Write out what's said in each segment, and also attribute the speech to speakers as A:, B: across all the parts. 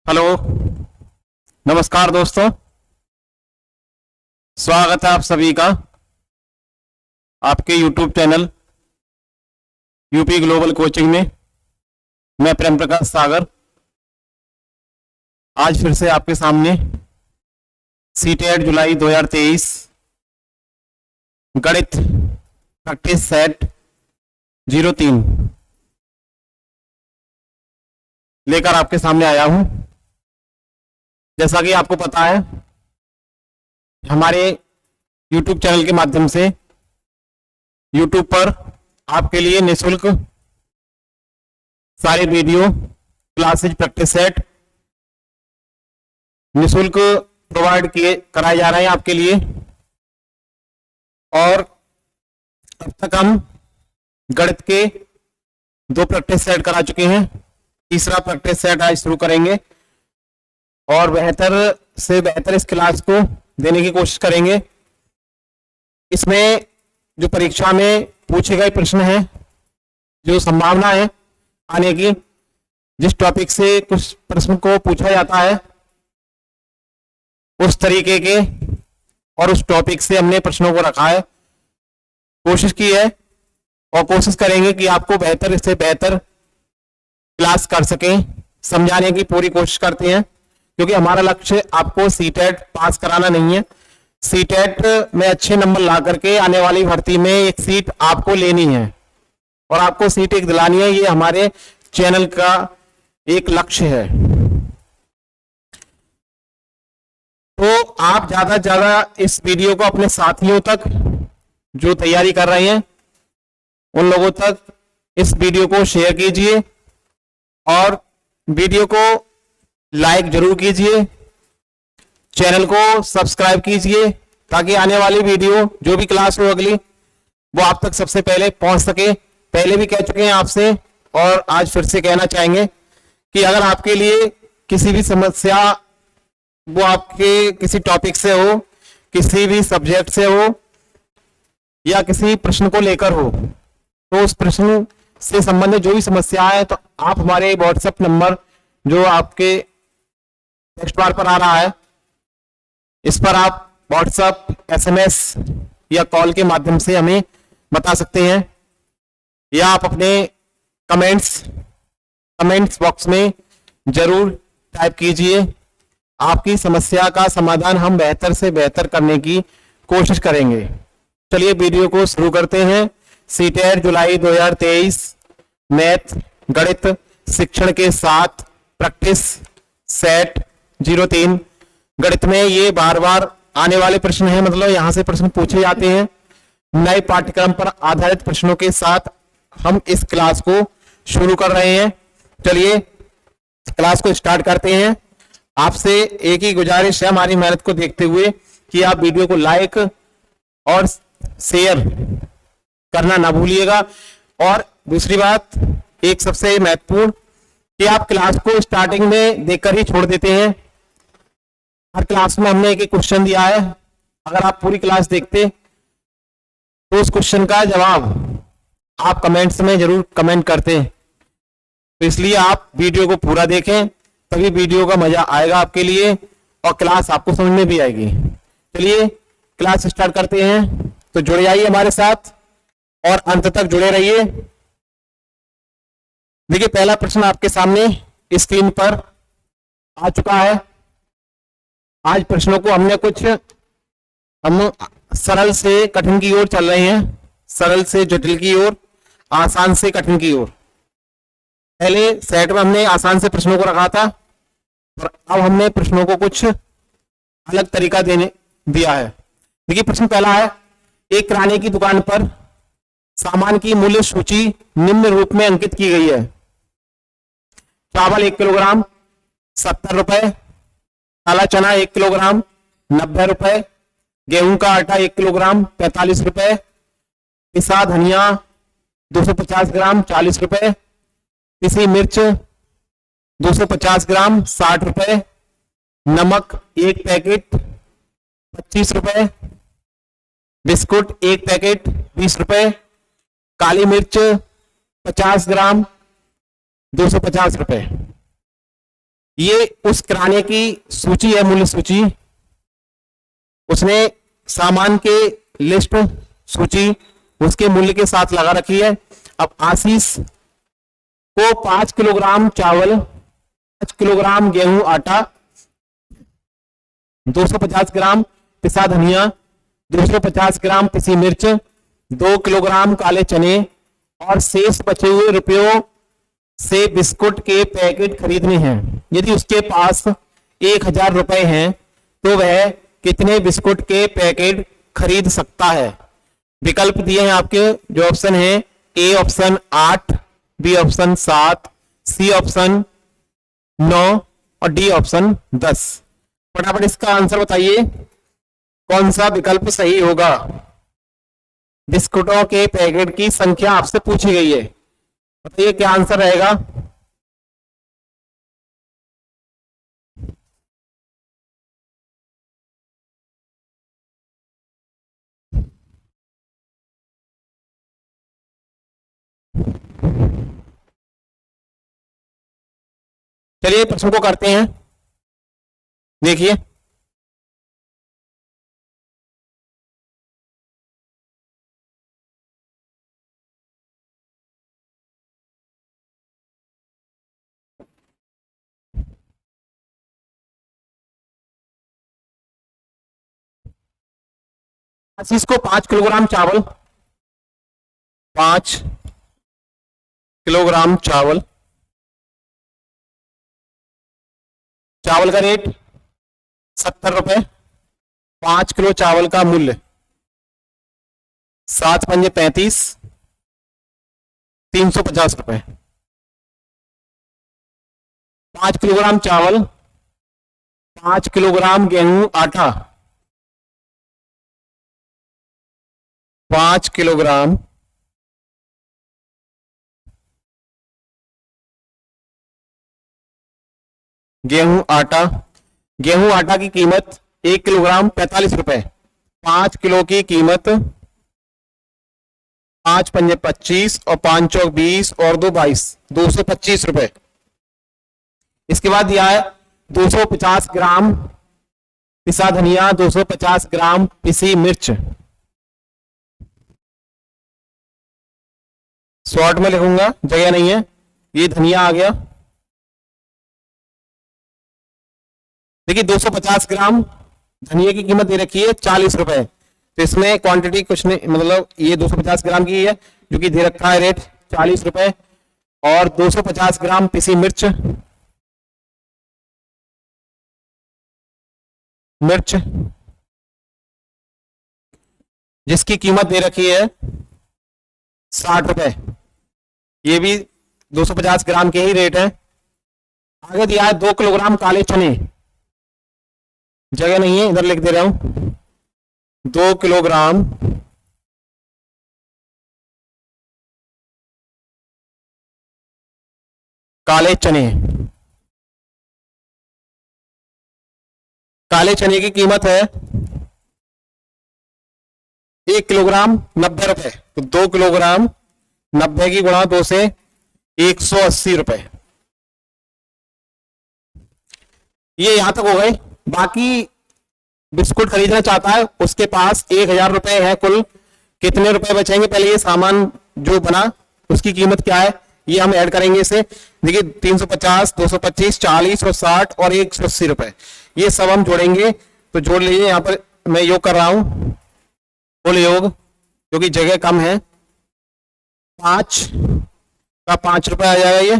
A: Hello. नमस्कार दोस्तों, स्वागत है आप सभी का आपके YouTube channel UP global coaching में। मैं प्रेम प्रकाश सागर आज फिर से आपके सामने सीटेट जुलाई 2023 गणित प्रैक्टिस सेट 03 लेकर आपके सामने आया हूं। जैसा कि आपको पता है, हमारे YouTube चैनल के माध्यम से YouTube पर आपके लिए निःशुल्क सारे वीडियो क्लासेज प्रैक्टिस सेट निःशुल्क प्रोवाइड कराए जा रहे हैं आपके लिए। और अब तक हम गणित के 2 प्रैक्टिस सेट करा चुके हैं, तीसरा प्रैक्टिस सेट आज शुरू करेंगे और बेहतर से बेहतर इस क्लास को देने की कोशिश करेंगे। इसमें जो परीक्षा में पूछे गए प्रश्न हैं, जो संभावना है आने की, जिस टॉपिक से कुछ प्रश्न को पूछा जाता है उस तरीके के और उस टॉपिक से हमने प्रश्नों को रखा है, कोशिश की है और कोशिश करेंगे कि आपको बेहतर से बेहतर क्लास कर सकें, समझाने की पूरी कोशिश करते हैं। क्योंकि हमारा लक्ष्य आपको सीटेट पास कराना नहीं है, सीटेट में अच्छे नंबर ला करके आने वाली भर्ती में एक सीट आपको लेनी है और आपको सीट एक दिलानी है। ये हमारे चैनल का एक लक्ष्य है। तो आप ज्यादा से ज्यादा इस वीडियो को अपने साथियों तक जो तैयारी कर रहे हैं उन लोगों तक इस वीडियो को शेयर कीजिए और वीडियो को लाइक जरूर कीजिए, चैनल को सब्सक्राइब कीजिए ताकि आने वाली वीडियो जो भी क्लास हो अगली वो आप तक सबसे पहले पहुंच सके। पहले भी कह चुके हैं आपसे और आज फिर से कहना चाहेंगे कि अगर आपके लिए किसी भी समस्या वो आपके किसी टॉपिक से हो, किसी भी सब्जेक्ट से हो या किसी प्रश्न को लेकर हो, तो उस प्रश्न से संबंधित जो भी समस्या है तो आप हमारे व्हाट्सएप नंबर जो आपके टेक्स्ट बार पर आ रहा है, इस पर आप व्हाट्सएप, एसएमएस या कॉल के माध्यम से हमें बता सकते हैं या आप अपने कमेंट्स बॉक्स में जरूर टाइप कीजिए। आपकी समस्या का समाधान हम बेहतर से बेहतर करने की कोशिश करेंगे। चलिए वीडियो को शुरू करते हैं। सीटेट जुलाई 2023 मैथ गणित शिक्षण के साथ प्रैक्टिस सेट 03 गणित में ये बार बार आने वाले प्रश्न हैं, मतलब यहां से प्रश्न पूछे जाते हैं। नए पाठ्यक्रम पर आधारित प्रश्नों के साथ हम इस क्लास को शुरू कर रहे हैं। चलिए क्लास को स्टार्ट करते हैं। आपसे एक ही गुजारिश है हमारी मेहनत को देखते हुए कि आप वीडियो को लाइक और शेयर करना ना भूलिएगा। और दूसरी बात, एक सबसे महत्वपूर्ण, कि आप क्लास को स्टार्टिंग में देखकर ही छोड़ देते हैं। हर क्लास में हमने एक एक क्वेश्चन दिया है, अगर आप पूरी क्लास देखते तो उस क्वेश्चन का जवाब आप कमेंट्स में जरूर कमेंट करते हैं। तो इसलिए आप वीडियो को पूरा देखें, तभी वीडियो का मजा आएगा आपके लिए और क्लास आपको समझ में भी आएगी। चलिए क्लास स्टार्ट करते हैं। तो जुड़ जाइए हमारे साथ और अंत तक जुड़े रहिए। देखिए पहला प्रश्न आपके सामने स्क्रीन पर आ चुका है। आज प्रश्नों को हम सरल से कठिन की ओर चल रहे हैं, सरल से जटिल की ओर, आसान से कठिन की ओर। पहले सेट में हमने आसान से प्रश्नों को रखा था और अब हमने प्रश्नों को कुछ अलग तरीका दिया है। देखिए प्रश्न पहला है, एक किराने की दुकान पर सामान की मूल्य सूची निम्न रूप में अंकित की गई है। चावल 1 किलोग्राम 70 रुपए, काला चना 1 किलोग्राम 90 रुपए, गेहूं का आटा 1 किलोग्राम 45 रुपए, पिसा धनिया 250 ग्राम 40 रुपए, पिसी मिर्च 250 ग्राम 60 रुपए, नमक 1 पैकेट 25 रुपए, बिस्कुट 1 पैकेट 20 रुपए, काली मिर्च 50 ग्राम 250 रुपए। ये उस किराने की सूची है, मूल्य सूची। उसने सामान के लिस्ट सूची उसके मूल्य के साथ लगा रखी है। अब आशीष को 5 किलोग्राम चावल, 5 किलोग्राम गेहूं आटा, 250 ग्राम पिसा धनिया, 250 ग्राम पिसी मिर्च, 2 किलोग्राम काले चने और शेष बचे हुए रुपयों से बिस्कुट के पैकेट खरीदने हैं। यदि उसके पास 1000 रुपए हैं तो वह कितने बिस्कुट के पैकेट खरीद सकता है? विकल्प दिए हैं आपके, जो ऑप्शन है A option 8, B option 7, C option 9 और डी ऑप्शन 10। फटाफट इसका आंसर बताइए, कौन सा विकल्प सही होगा? बिस्कुटों के पैकेट की संख्या आपसे पूछी गई है, बताइए क्या आंसर रहेगा? चलिए प्रश्न को करते हैं, देखिए। आशीष को 5 किलोग्राम चावल, 5 किलोग्राम चावल, चावल का रेट 70 रुपए, 5 किलो चावल का मूल्य 7 पंजे 35, 350 रुपए। 5 किलोग्राम चावल, 5 किलोग्राम गेहूं आटा, 5 किलोग्राम गेहूं आटा। गेहूं आटा की कीमत 1 किलोग्राम 45 रुपए, 5 किलो की कीमत 5 पंजे 25 और 5 चौक 20 और 2 22, 225 रुपए। इसके बाद दिया है 250 ग्राम पिसा धनिया, 250 ग्राम पिसी मिर्च। शॉर्ट में लिखूंगा, जगह नहीं है। ये धनिया आ गया, देखिए 250 ग्राम धनिया की कीमत दे रखी है 40 रुपए। तो इसमें क्वांटिटी कुछ नहीं, मतलब ये 250 ग्राम की है जो कि दे रखा है रेट 40 रुपए। और 250 ग्राम पिसी मिर्च, जिसकी कीमत दे रखी है 60 रुपए। ये भी 250 ग्राम के ही रेट है। आगे दिया है 2 किलोग्राम काले चने, जगह नहीं है, इधर लिख दे रहा हूं। 2 किलोग्राम काले चने। काले चने की कीमत है 1 किलोग्राम 90 रुपए। तो 2 किलोग्राम 90 की गुणा 2 से 180 रुपए। ये यहां तक हो गए। बाकी बिस्कुट खरीदना चाहता है, उसके पास 1000 रुपए है कुल, कितने रुपए बचेंगे? पहले ये सामान जो बना उसकी कीमत क्या है ये हम ऐड करेंगे इसे। देखिए 350, 225, 40 और 60 और 180 रुपए, ये सब हम जोड़ेंगे। तो जोड़ लीजिए, यहां पर मैं योग कर रहा हूं, कुल योग, क्योंकि जगह कम है। 5 का 5 रुपए आ जाएगा ये,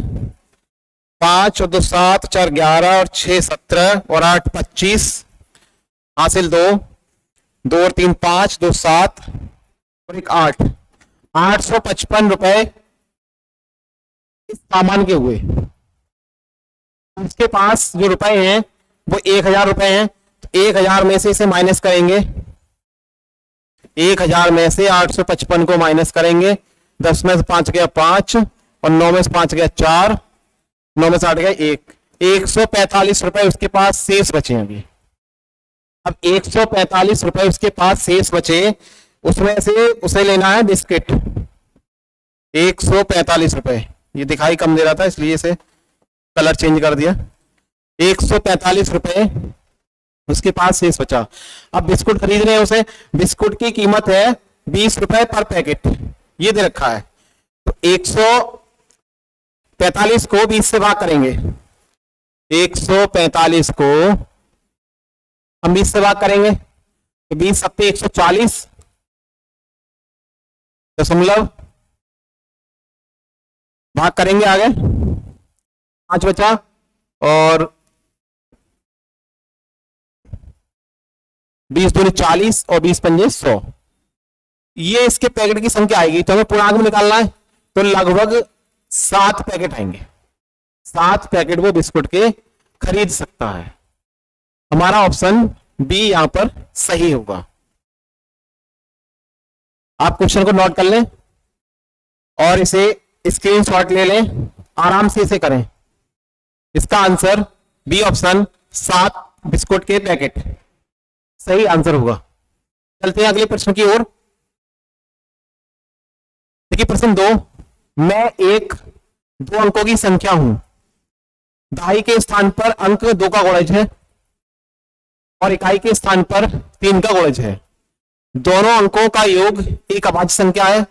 A: 5 और 2 7, 4 11 और 6 17 और 8 25, हासिल 2, 2 और 3 5, 2 7 और 1 8, 855 रुपए इस सामान के हुए। उसके पास जो रुपए हैं वो 1000 रुपए हैं। तो 1000 में से इसे माइनस करेंगे, 1000 में से 855 को माइनस करेंगे। 10 में से 5 गया 5 और 9 में से 5 गया 4, 9 में से 8 गया 1, 145 रुपए उसके पास शेष बचे अभी। अब 145 रुपए उसके पास शेष बचे, उसमें से उसे लेना है बिस्किट 145 रुपए। ये दिखाई कम दे रहा था इसलिए इसे कलर चेंज कर दिया। 145 रुपए उसके पास शेष बचा। अब बिस्कुट खरीद रहे हैं उसे, बिस्कुट की कीमत है 20 रुपए पर पैकेट, ये दे रखा है। तो 145 को 20 से भाग करेंगे, 145 को हम 20 से भाग करेंगे तो 20 सत्ते 140 भाग करेंगे आगे, 5 बचा और 20 दूनी 40 और 20 पंजे 100, ये इसके पैकेट की संख्या आएगी। तो हमें पूर्णांक में निकालना है, तो लगभग 7 पैकेट आएंगे, 7 पैकेट वो बिस्कुट के खरीद सकता है। हमारा ऑप्शन बी यहां पर सही होगा। आप क्वेश्चन को नोट कर लें और इसे स्क्रीनशॉट ले लें, आराम से इसे करें। इसका आंसर बी ऑप्शन 7 बिस्कुट के पैकेट सही आंसर होगा। चलते हैं अगले प्रश्न की ओर। देखिए प्रश्न 2, मैं एक 2 अंकों की संख्या हूं, दहाई के स्थान पर अंक 2 का गुणज है और इकाई के स्थान पर 3 का गुणज है। दोनों अंकों का योग एक अभाज्य संख्या है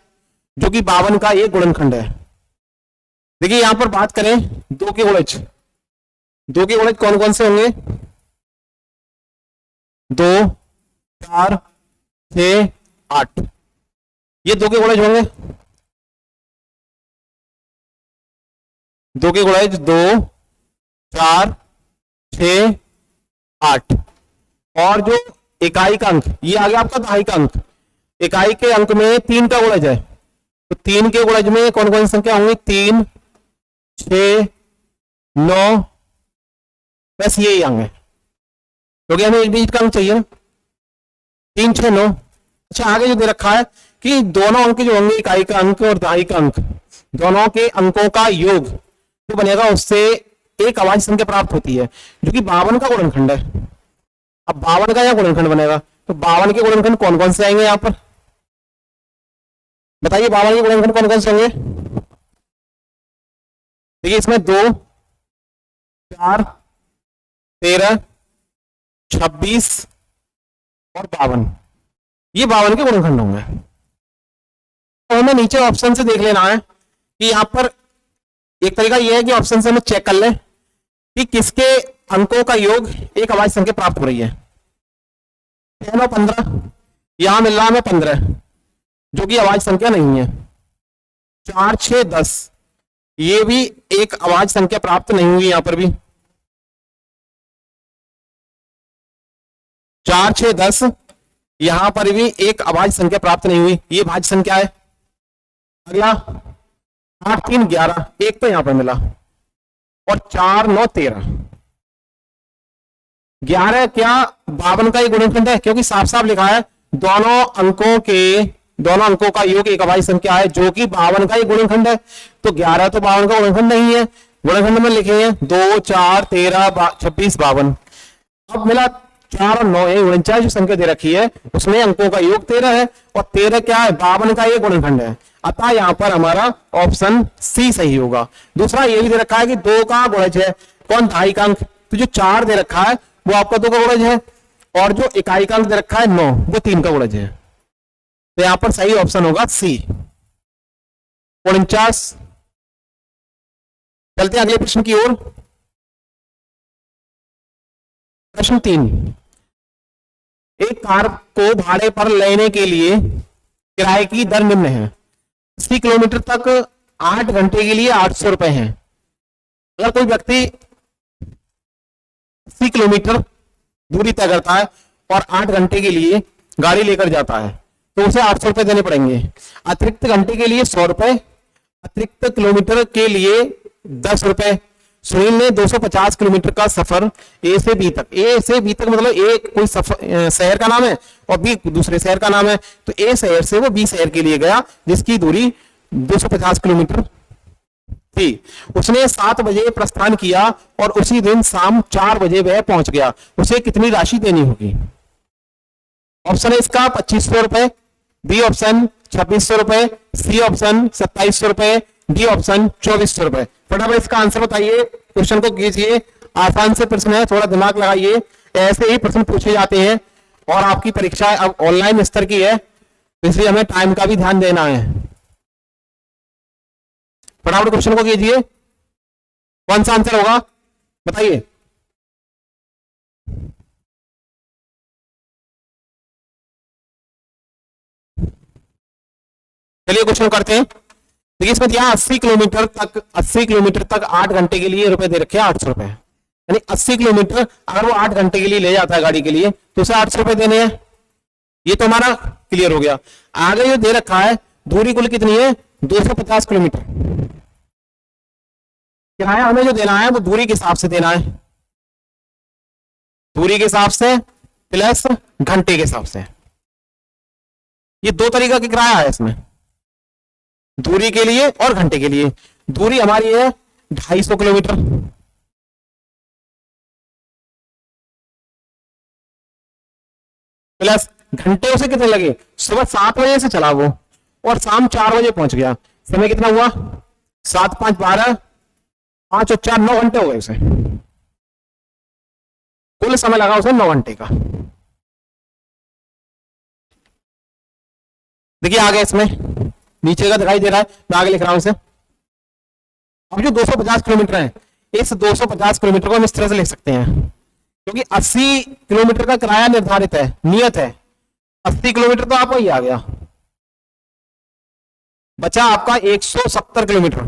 A: जो कि 52 का एक गुणनखंड है। देखिए यहां पर बात करें 2 के गुणज, 2 के गुणज कौन कौन से होंगे? 2, 4, 6, 8, ये 2 के गुणज होंगे। 2 के गुणज 2, 4, 6, 8 और जो इकाई का अंक ये आ गया आपका दहाई का अंक। इकाई के अंक में 3 का गुणज है, तो 3 के गुणज में कौन कौन सी संख्या होंगी? 3, 6, 9, बस यही अंक है क्योंकि हमें एक डिजिट का अंक चाहिए ना। 3, 6, 9। अच्छा आगे जो दे रखा है कि दोनों अंक जो होंगे इकाई का अंक और दहाई का अंक, दोनों के अंकों का योग जो बनेगा उससे एक अभाज्य संख्या प्राप्त होती है जो कि 52 का गुणनखंड है। अब 52 का यह गुणनखंड बनेगा, तो 52 के गुणनखंड कौन कौन से आएंगे यहां पर बताइए? 52 के गुणनखंड कौन कौन से होंगे? देखिए इसमें 2, 4, 13, 26 और 52, ये 52 के गुणनखंड होंगे। तो हमें नीचे ऑप्शन से देख लेना है कि यहां पर एक तरीका यह है कि ऑप्शन से हमें चेक कर लें कि किसके अंकों का योग एक अभाज्य संख्या प्राप्त हो रही है। 10 और 15, यहां मिल रहा है हमें 15 जो कि अभाज्य संख्या नहीं है। 4, 6, 10, ये भी एक अभाज्य संख्या प्राप्त नहीं हुई। यहां पर भी 4, 6, 10, यहां पर भी एक अभाज्य संख्या प्राप्त नहीं हुई, ये भाज्य संख्या है। अगला 8, 3, 11, एक तो यहां पर मिला और 4, 9, 13, 11 क्या 52 का ही गुणनखंड है? क्योंकि साफ साफ लिखा है दोनों अंकों का योग एक अभाज्य संख्या है जो कि 52 का ही गुणनखंड है। तो 11 तो 52 का गुणनखंड नहीं है, गुणनखंड में लिखे हैं 2, 4, 13, 26, 52। अब मिला 4 और 9, 49 जो संख्या दे रखी है उसमें अंकों का योग 13 है और 13 क्या है? 52 का ये गुणनखंड है। अतः यहां पर हमारा ऑप्शन सी सही होगा। दूसरा ये भी दे रखा है कि 2 का गुणज है कौन? दहाई का अंक। तो जो 4 दे रखा है वो आपका 2 का गुणज है और जो इकाई का अंक दे रखा है 9 वो 3 का गुणज है। तो यहां पर सही ऑप्शन होगा सी 49। चलते हैं अगले प्रश्न की ओर। प्रश्न 3, एक कार को भाड़े पर लेने के लिए किराए की दर निम्न है। 80 किलोमीटर तक 8 घंटे के लिए 800 रुपए हैं। अगर कोई व्यक्ति 80 किलोमीटर दूरी तय करता है और 8 घंटे के लिए गाड़ी लेकर जाता है तो उसे 800 रुपए देने पड़ेंगे। अतिरिक्त घंटे के लिए 100 रुपए, अतिरिक्त किलोमीटर के लिए 10 रुपए। सुनील ने 250 किलोमीटर का सफर ए से बी तक, ए से बी तक मतलब एक कोई शहर का नाम है और बी दूसरे शहर का नाम है, तो ए शहर से वो बी शहर के लिए गया जिसकी दूरी 250 किलोमीटर थी। उसने 7 बजे प्रस्थान किया और उसी दिन शाम 4 बजे वह पहुंच गया। उसे कितनी राशि देनी होगी? ऑप्शन है इसका 2500 रुपए, बी ऑप्शन 2600 रुपए, सी ऑप्शन 2700 रुपए, डी ऑप्शन 2400 रुपए। फटाफट इसका आंसर बताइए, क्वेश्चन को कीजिए आसान से प्रश्न है, थोड़ा दिमाग लगाइए, ऐसे ही प्रश्न पूछे जाते हैं। और आपकी परीक्षा अब ऑनलाइन स्तर की है, इसलिए हमें टाइम का भी ध्यान देना है। फटाफट क्वेश्चन को कीजिए, कौन सा आंसर होगा बताइए। चलिए क्वेश्चन करते हैं। देखिए इसमें दिया 80 किलोमीटर तक 8 घंटे के लिए रुपए दे रखे हैं 800 रुपए, यानी 80 किलोमीटर अगर वो 8 घंटे के लिए ले जाता है गाड़ी के लिए तो उसे 800 रुपए देने हैं। ये तो हमारा क्लियर हो गया। आगे जो दे रखा है दूरी कुल कितनी है 250 किलोमीटर, किराया हमें जो देना है वो दूरी के हिसाब से देना है, दूरी के हिसाब से प्लस घंटे के हिसाब से। ये दो तरीका का किराया है इसमें, दूरी के लिए और घंटे के लिए। दूरी हमारी है 250 किलोमीटर, प्लस घंटे उसे कितने लगे, सुबह 7 बजे से चला वो और शाम 4 बजे पहुंच गया, समय कितना हुआ 7 5 12, 5 और 4 9 घंटे हो गए उसे, कुल समय लगा उसे 9 घंटे का। देखिए आगे इसमें नीचे का दिखाई दे रहा है, मैं आगे लिख रहा हूं इसे। अब जो 250 किलोमीटर है, इस 250 किलोमीटर को हम इस तरह से लिख सकते हैं, क्योंकि 80 किलोमीटर का किराया निर्धारित है, नियत है, 80 किलोमीटर तो आपको ही आ गया, बचा आपका 170 किलोमीटर,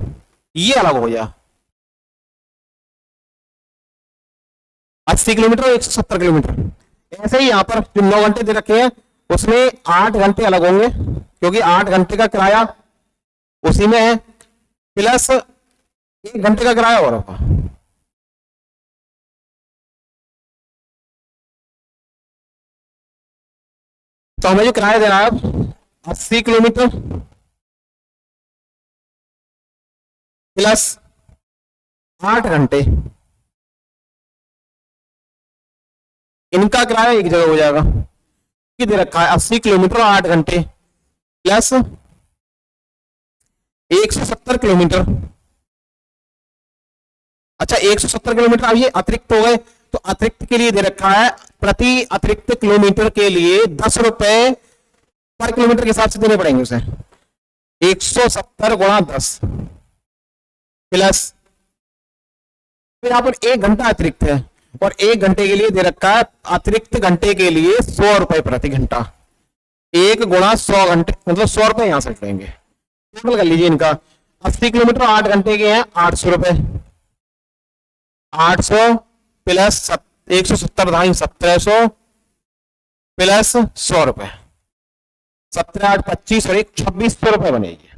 A: ये अलग हो गया। 80 किलोमीटर और 170 किलोमीटर। ऐसे ही यहां पर जो 9 घंटे दे रखे हैं उसमें 8 घंटे अलग होंगे, क्योंकि 8 घंटे का किराया उसी में है, प्लस 1 घंटे का किराया और होगा। तो हमें जो किराया देना है 80 किलोमीटर प्लस 8 घंटे, इनका किराया एक जगह हो जाएगा। ये दे रखा है 80 किलोमीटर और 8 घंटे प्लस 170 किलोमीटर। अच्छा 170 किलोमीटर, अब ये अतिरिक्त हो गए, तो अतिरिक्त के लिए दे रखा है प्रति अतिरिक्त किलोमीटर के लिए 10 रुपए पर किलोमीटर के हिसाब से देने पड़ेंगे उसे। 170 गुणा 10 प्लस, तो यहां पर 1 घंटा अतिरिक्त है और 1 घंटे के लिए दे रखा है अतिरिक्त घंटे के लिए 100 रुपए प्रति घंटा। 1 गुणा 100 घंटे मतलब 100 रुपए यहां से लेंगे। टोटल कर लीजिए इनका, 80 किलोमीटर 8 घंटे के हैं 800 रुपए, 800 प्लस 170 ढाई 1700 प्लस 100 रुपए, 17 8 25 और 1 2600 रुपए बनेगी,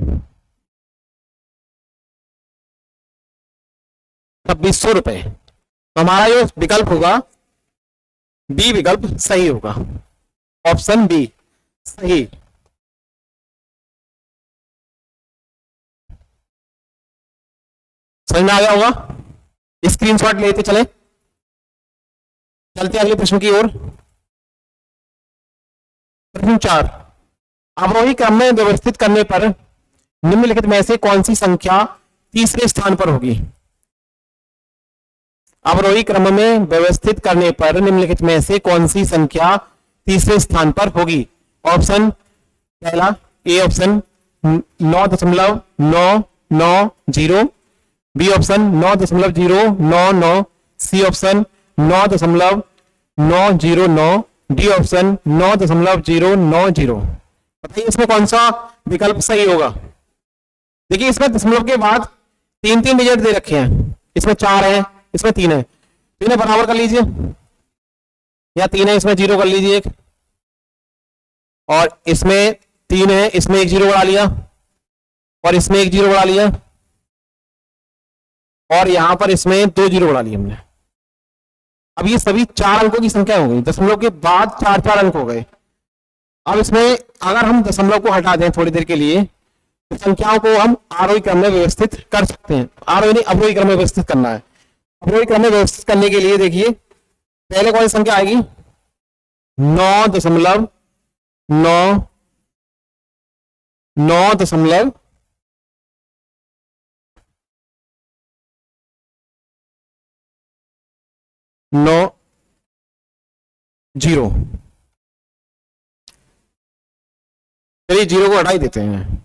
A: 2600 रुपए। तो हमारा जो विकल्प होगा बी विकल्प सही होगा, ऑप्शन बी सही। समझ में आ गया होगा, स्क्रीनशॉट लेते चले, चलते अगले प्रश्न की ओर। प्रश्न 4, अवरोही क्रम में व्यवस्थित करने पर निम्नलिखित में से कौन सी संख्या तीसरे स्थान पर होगी। अवरोही क्रम में व्यवस्थित करने पर निम्नलिखित में से कौन सी संख्या तीसरे स्थान पर होगी। ऑप्शन पहला A option 9.990, B option 9.099, C option 9.909, D option 9.090। बताइए इसमें कौन सा विकल्प सही होगा। देखिए इसमें दशमलव के बाद 3 डिजिट दे रखे हैं, इसमें 4 है इसमें 3 है, तो इन्हें बराबर कर लीजिए, या 3 है इसमें 0 कर लीजिए एक, और इसमें 3 है इसमें 1 0 बढ़ा लिया, और इसमें 1 0 बढ़ा लिया, और यहां पर इसमें 2 0 बढ़ा लिए हमने। अब ये सभी 4 अंकों की संख्या हो गई, दशमलव के बाद 4 अंक हो गए। अब इसमें अगर हम दशमलव को हटा दें थोड़ी देर के लिए तो संख्याओं को हम आरोही क्रम में व्यवस्थित कर सकते हैं। आरोही नहीं अवरोही क्रम में व्यवस्थित करना है। अवरोही क्रम में व्यवस्थित करने के लिए देखिए पहले कौन सी संख्या आएगी 9.9 9.9 9 0। चलिए 0 को हटा ही देते हैं।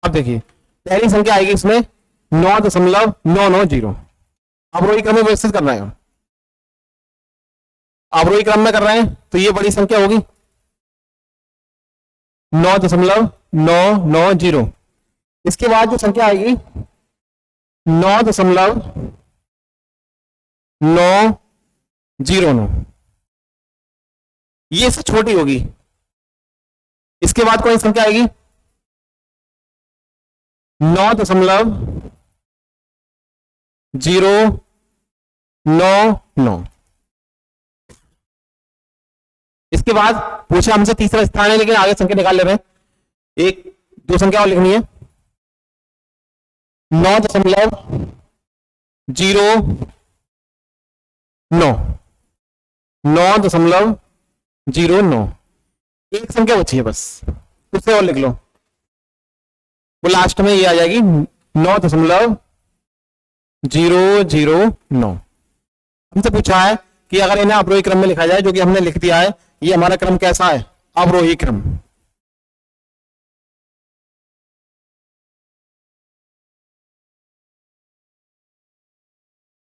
A: अब देखिए पहली संख्या आएगी इसमें 9.990। अवरोही क्रम में व्यवस्थित करना है, अवरोही क्रम में कर रहे हैं तो ये बड़ी संख्या होगी 9.990। इसके बाद जो संख्या आएगी 9.909, ये इससे छोटी होगी। इसके बाद कौन सी संख्या आएगी 9.099। इसके बाद पूछा हमसे तीसरा स्थान है, लेकिन आगे संख्या निकाल ले रहे हैं, एक दो संख्या और लिखनी है। 9.09 9.09, एक संख्या बची है बस, उससे और लिख लो, वो लास्ट में ये आ जाएगी 9.009। हमसे पूछा है कि अगर इन्हें अवरोही क्रम में लिखा जाए, जो कि हमने लिख दिया है, ये हमारा क्रम कैसा है, अवरोही क्रम।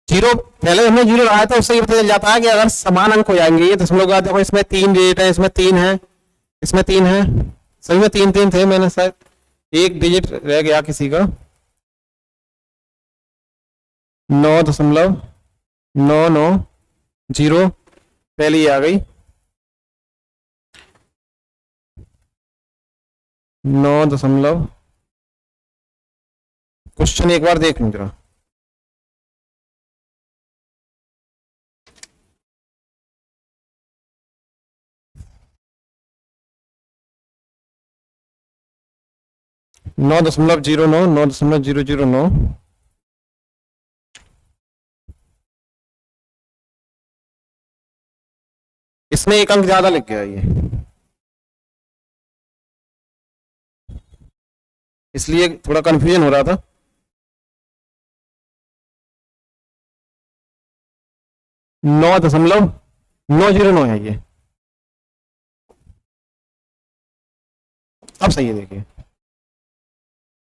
A: जीरो पहले हमने 0 लगाया था, उससे ये पता चल जाता है कि अगर समान अंक हो जाएंगे, ये दशमलव का देखो इसमें 3 डिजिट है, इसमें 3 है, इसमें 3 है, सभी में 3 थे, मैंने शायद एक डिजिट रह गया किसी का। 9.990 पहले ही आ गई, 9. क्वेश्चन एक बार देख लूं जरा। नौ दशमलव 9.009। इसमें एक अंक ज्यादा लिख गया ये, इसलिए थोड़ा कंफ्यूजन हो रहा था। 9.909 है ये, अब सही है। देखिए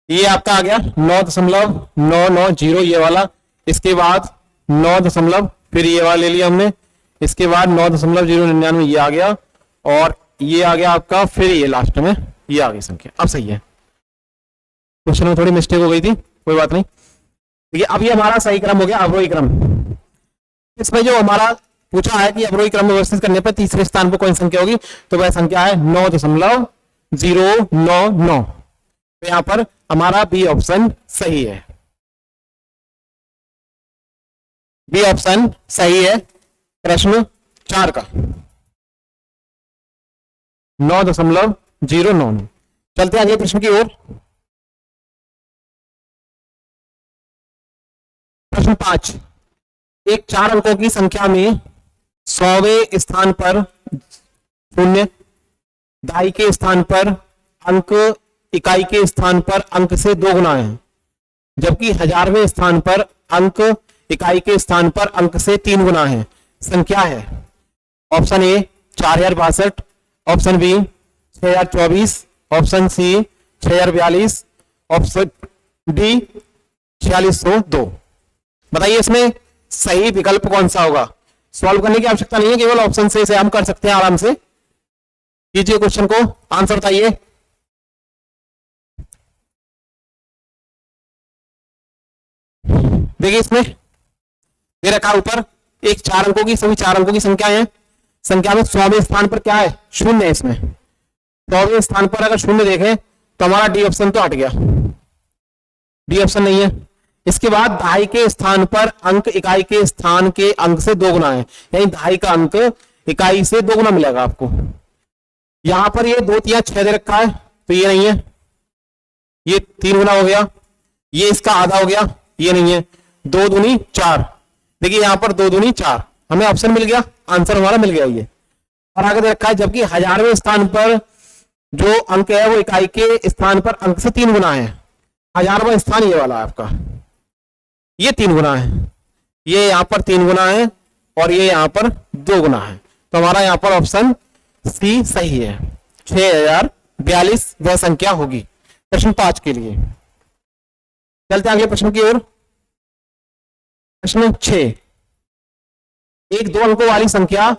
A: ये आपका आ गया 9.990 ये वाला, इसके बाद 9 फिर ये वाला ले लिया हमने, इसके बाद 9.099 ये आ गया, और ये आ गया आपका, फिर ये लास्ट में ये आ गई संख्या। अब सही है, क्वेश्चन में थोड़ी मिस्टेक हो गई थी, कोई बात नहीं। देखिए अब ये हमारा सही क्रम हो गया, अवरोही क्रम। इसमें जो हमारा पूछा है कि अवरोही क्रम में व्यवस्थित करने पर तीसरे स्थान पर कौन संख्या होगी, तो वह संख्या है 9.099। तो यहां पर हमारा बी ऑप्शन सही है, बी ऑप्शन सही है प्रश्न 4 का, 9.099। चलते हैं अगले प्रश्न की ओर। प्रश्न 5, एक 4 अंकों की संख्या में 100वें स्थान पर शून्य, दहाई के स्थान पर अंक इकाई के स्थान पर अंक से 2 गुना है, जबकि 1000वें स्थान पर अंक इकाई के स्थान पर अंक से 3 गुना है। संख्या है option A 4062, option B 6024, option C 6042, option D 4602। बताइए इसमें सही विकल्प कौन सा होगा। सॉल्व करने की आवश्यकता नहीं है, केवल ऑप्शन से हम कर सकते हैं आराम से। कीजिए क्वेश्चन को, आंसर बताइए। देखिए इसमें ये रखा ऊपर, एक 4 अंकों की, सभी 4 अंकों की संख्या है। संख्या में 100वें स्थान पर क्या है, शून्य है। इसमें 100वें स्थान पर अगर शून्य देखें तो हमारा डी ऑप्शन तो हट गया, डी ऑप्शन नहीं है। इसके बाद दहाई के स्थान पर अंक इकाई के स्थान के अंक से 2 गुना है, यानी दहाई का अंक इकाई से 2 गुना मिलेगा आपको। यहां पर ये 2 3 6 दे रखा है, तो ये नहीं है, ये 3 गुना हो गया, ये इसका आधा हो गया, ये नहीं है। 2 दूनी 4, देखिए यहां पर 2 दूनी 4, हमें ऑप्शन मिल गया, आंसर हमारा मिल गया ये। और आगे दे रखा है जबकि 1000वें स्थान पर जो अंक है वो इकाई के स्थान पर अंक से 3 गुना है। 1000वां स्थान ये वाला आपका, ये 3 गुना है, ये यहां पर 3 गुना है और ये यहां पर 2 गुना है। तो हमारा यहां पर ऑप्शन सी सही है, 6042 वह संख्या होगी। प्रश्न 5 के लिए चलते हैं अगले प्रश्न की ओर। प्रश्न 6, एक 2 अंकों वाली संख्या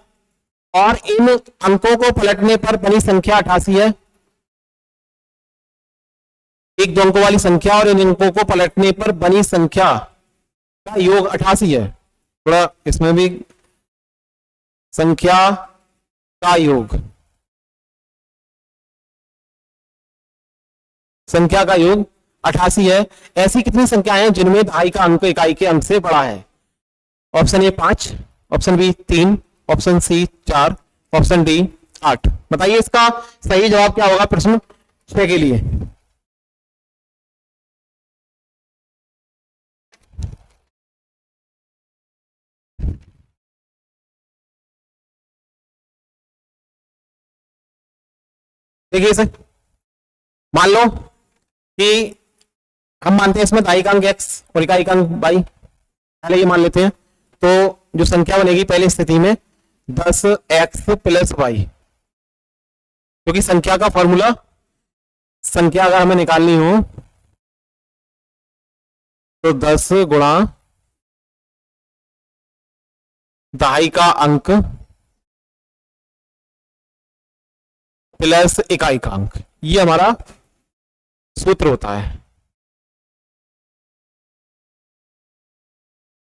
A: और इन अंकों को पलटने पर बनी संख्या 88 है। एक 2 अंकों वाली संख्या और इन अंकों को पलटने पर बनी संख्या का योग 88 है। थोड़ा इसमें भी संख्या का योग, संख्या का योग 88 है। ऐसी कितनी संख्याएं हैं जिनमें दहाई का अंक इकाई के अंक से बड़ा है? Option A 5, option B 3, option C 4, option D 8। बताइए इसका सही जवाब क्या होगा प्रश्न 6 के लिए। देखिए इसे मान लो कि हम मानते हैं इसमें दहाई का अंक x और इकाई का अंक y, पहले ये मान लेते हैं। तो जो संख्या बनेगी पहली स्थिति में 10x प्लस y, क्योंकि संख्या का फॉर्मूला, संख्या अगर हमें निकालनी हो तो 10 गुणा दहाई का अंक प्लस इकाई का अंक, ये हमारा सूत्र होता है।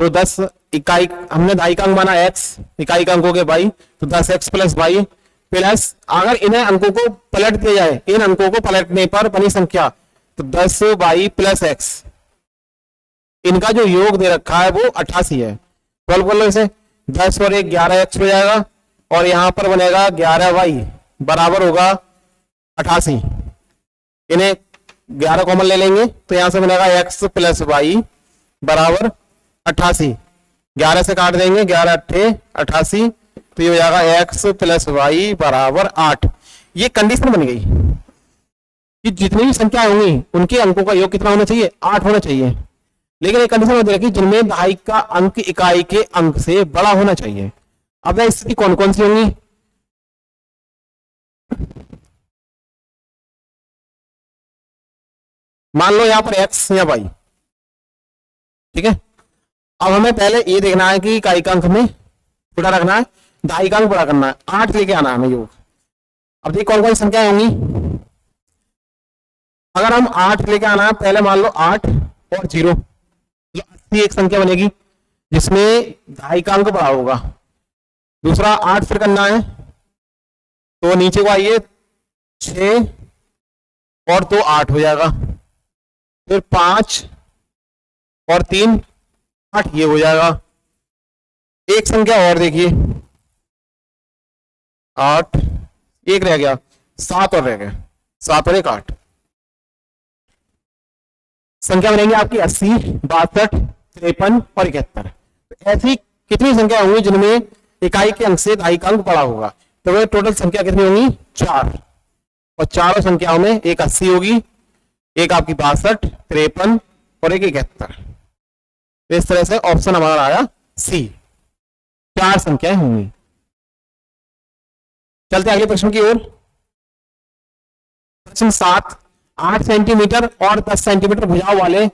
A: तो 10 इकाई, हमने दहाई का अंक माना x, इकाई का अंक हो गया y, तो 10x प्लस y प्लस, अगर इन्हें अंकों को पलट दिया जाए, इन अंकों को पलटने पर बनी संख्या, तो 10y प्लस x, इनका जो योग दे रखा है वो 88 है। 12 बोलो इसे, 10 और 1 11x हो जाएगा और यहां पर बनेगा 11y बराबर होगा 88। इन्हें 11 कॉमन ले लेंगे तो यहां से बनेगा x प्लस वाई बराबर 88। 11 से काट देंगे, 11 अट्ठे 88, तो ये हो जाएगा x प्लस वाई बराबर 8। ये कंडीशन बन गई कि जितनी भी संख्या होंगी उनके अंकों का योग कितना होना चाहिए? 8 होना चाहिए। लेकिन एक कंडीशन होती है कि जिनमें दहाई का अंक इकाई के अंक से बड़ा होना चाहिए। अब वह स्थिति कौन कौन सी होंगी? मान लो यहां पर x या y, ठीक है। अब हमें पहले ये देखना है कि इकाई का अंक हमें छोटा रखना है, दहाई का अंक बड़ा करना है, 8 लेके आना है हमें योग। अब देखिए कौन कौन सी संख्याएं होंगी। अगर हम 8 लेके आना है, पहले मान लो 8 और 0, तो 80 एक संख्या बनेगी जिसमें दहाई का अंक बड़ा होगा। दूसरा 8 फिर करना है, तो नीचे को आइए, 6 और 2 8 हो जाएगा। फिर 5 और 3 8, ये हो जाएगा। एक संख्या और देखिए, 8, एक रह गया, 7 और रह गया, 7 और 1 8। संख्या बनेगी आपकी 80, 62, 53 और 71। तो ऐसी कितनी संख्या होंगी जिनमें इकाई के अंक से दहाई का अंक बड़ा होगा? तो वह टोटल संख्या कितनी होंगी? 4। और चारों संख्याओं में एक 80 होगी, एक आपकी 62, 53 और एक 71। तो इस तरह से ऑप्शन हमारा आया सी, 4 संख्याएं होंगी। चलते अगले प्रश्न की ओर। प्रश्न 7, 8 सेंटीमीटर और 10 सेंटीमीटर भुजाओं वाले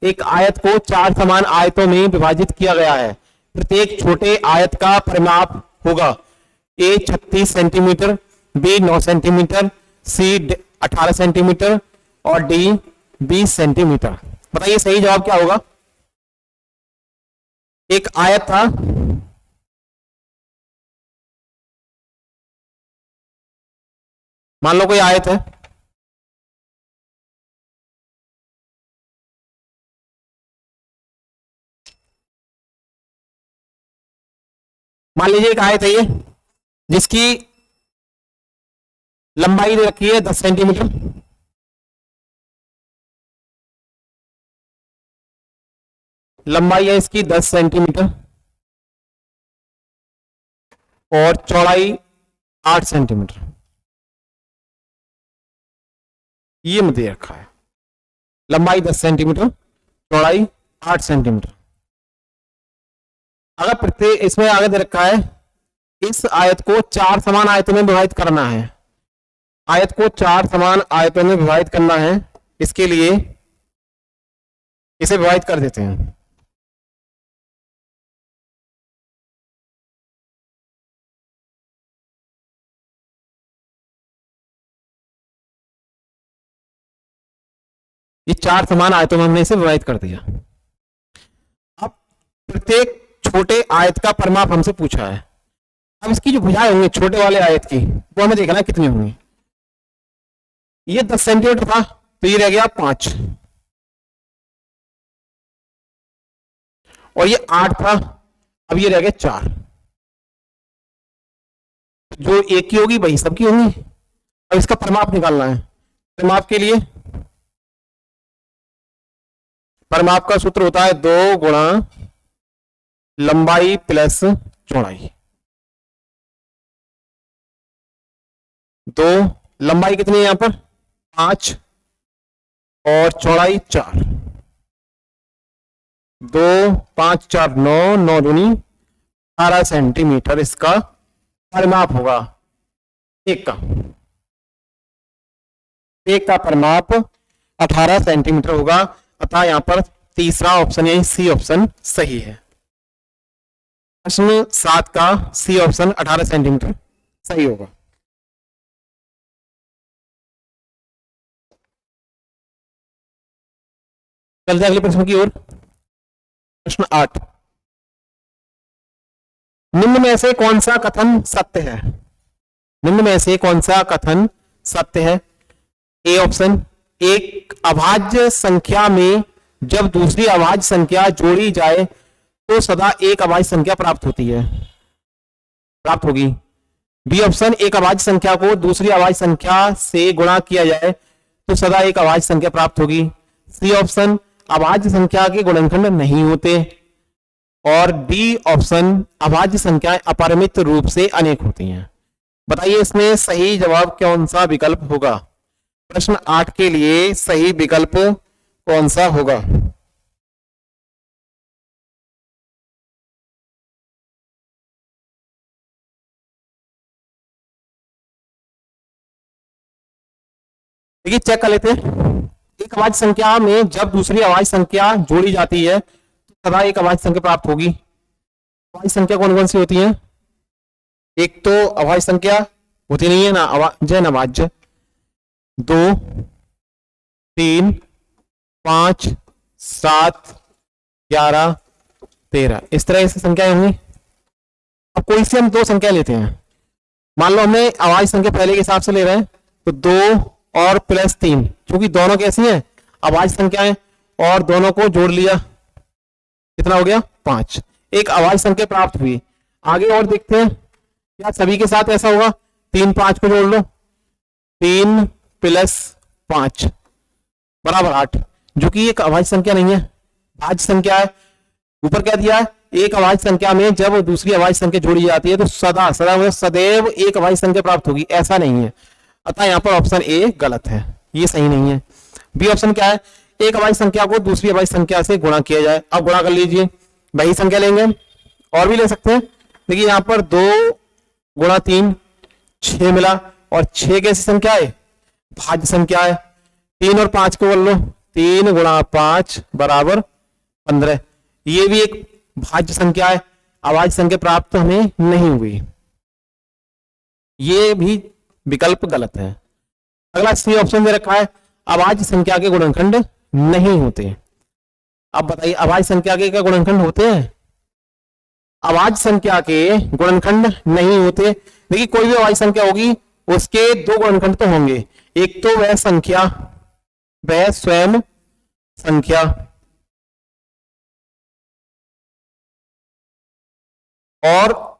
A: एक आयत को 4 समान आयतों में विभाजित किया गया है। प्रत्येक छोटे आयत का परिमाप होगा ए 36 सेंटीमीटर, बी 9 सेंटीमीटर, सी 18 सेंटीमीटर और डी 20 सेंटीमीटर। बताइए सही जवाब क्या होगा। एक आयत था, मान लो कोई आयत है, मान लीजिए एक आयत है ये, जिसकी लंबाई दे रखी है 10 सेंटीमीटर, लंबाई है इसकी 10 सेंटीमीटर और चौड़ाई 8 सेंटीमीटर। ये में दे रखा है, लंबाई 10 सेंटीमीटर, चौड़ाई 8 सेंटीमीटर। अगर प्रत्येक इसमें आगे दे रखा है इस आयत को 4 समान आयतों में विभाजित करना है, आयत को 4 समान आयतों में विभाजित करना है, इसके लिए इसे विभाजित कर देते हैं। ये 4 समान आयतों में हमने इसे विभाजित कर दिया। अब प्रत्येक छोटे आयत का परिमाप हमसे पूछा है। अब इसकी जो भुजाएं होंगी छोटे वाले आयत की, वो हमें देखना है कितनी होंगी। ये 10 सेंटीमीटर था तो ये रह गया 5, और ये 8 था, अब ये रह गया 4। जो एक की होगी वही सबकी होंगी। अब इसका परिमाप निकालना है। परिमाप के लिए परिमाप का सूत्र होता है 2 गुणा लंबाई प्लस चौड़ाई। 2 लंबाई कितनी है यहां पर 5 और चौड़ाई 4। 2 5 4 9, 9 दूनी 18 सेंटीमीटर इसका परिमाप होगा। एक का परिमाप 18 सेंटीमीटर होगा, अतः यहां पर तीसरा ऑप्शन यानी सी ऑप्शन सही है। प्रश्न 7 का सी ऑप्शन 18 सेंटीमीटर सही होगा। चलते अगले प्रश्न की ओर। प्रश्न 8, निम्न में से कौन सा कथन सत्य है? निम्न में से कौन सा कथन सत्य है? ए ऑप्शन, एक अभाज्य संख्या में जब दूसरी अभाज्य संख्या जोड़ी जाए तो सदा एक अभाज्य संख्या प्राप्त होगी। बी ऑप्शन, एक अभाज्य संख्या को दूसरी अभाज्य संख्या से गुणा किया जाए तो सदा एक अभाज्य संख्या प्राप्त होगी। सी ऑप्शन, अभाज्य संख्या के गुणनखंड नहीं होते। और डी ऑप्शन, अभाज्य संख्याएं अपरिमित रूप से अनेक होती हैं। बताइए इसमें सही जवाब कौन सा विकल्प होगा? प्रश्न 8 के लिए सही विकल्प कौन सा होगा? देखिए चेक कर लेते हैं। एक अभाज्य संख्या में जब दूसरी अभाज्य संख्या जोड़ी जाती है तो सदा एक अभाज्य संख्या प्राप्त होगी। अभाज्य संख्या कौन कौन सी होती है? एक तो अभाज्य संख्या होती नहीं है ना अभाज्य ना भाज्य। 2 3 5 7 11 13 इस तरह से संख्याएं होंगी। अब कोई से हम 2 संख्या लेते हैं। मान लो हमने अभाज्य संख्या पहले के हिसाब से ले रहे हैं तो 2 और प्लस 3, क्योंकि दोनों कैसी हैं अभाज्य संख्याएं, और दोनों को जोड़ लिया कितना हो गया 5। एक अभाज्य संख्या प्राप्त हुई। आगे और देखते हैं क्या सभी के साथ ऐसा होगा। 3 5 को जोड़ लो, 3 प्लस 5 बराबर 8, जो कि एक अभाज्य संख्या नहीं है, भाज्य संख्या है। ऊपर क्या दिया है, एक अभाज्य संख्या में जब दूसरी अभाज्य संख्या जोड़ी जाती है तो सदैव एक अभाज्य संख्या प्राप्त होगी, ऐसा नहीं है। अतः यहां पर ऑप्शन ए गलत है, ये सही नहीं है। बी ऑप्शन क्या है, एक अभाज्य संख्या को दूसरी अभाज्य संख्या से गुणा किया जाए। अब गुणा कर लीजिए, वही संख्या लेंगे और भी ले सकते हैं। देखिए यहां पर 2 गुणा 3 6 मिला, और 6 कैसी संख्या है भाज्य संख्या है। 3 और 5 को बोल लो, 3 गुणा 5 बराबर 15, ये भी एक भाज्य संख्या है, अभाज्य संख्या प्राप्त हमें नहीं हुई, ये भी विकल्प गलत है। अगला सी ऑप्शन दे रखा है अभाज्य संख्या के गुणनखंड नहीं होते। अब बताइए अभाज्य संख्या के क्या गुणनखंड होते हैं? अभाज्य संख्या के गुणनखंड नहीं होते। देखिए कोई भी अभाज्य संख्या होगी उसके 2 गुणनखंड तो होंगे, एक तो वह संख्या, वह स्वयं संख्या, और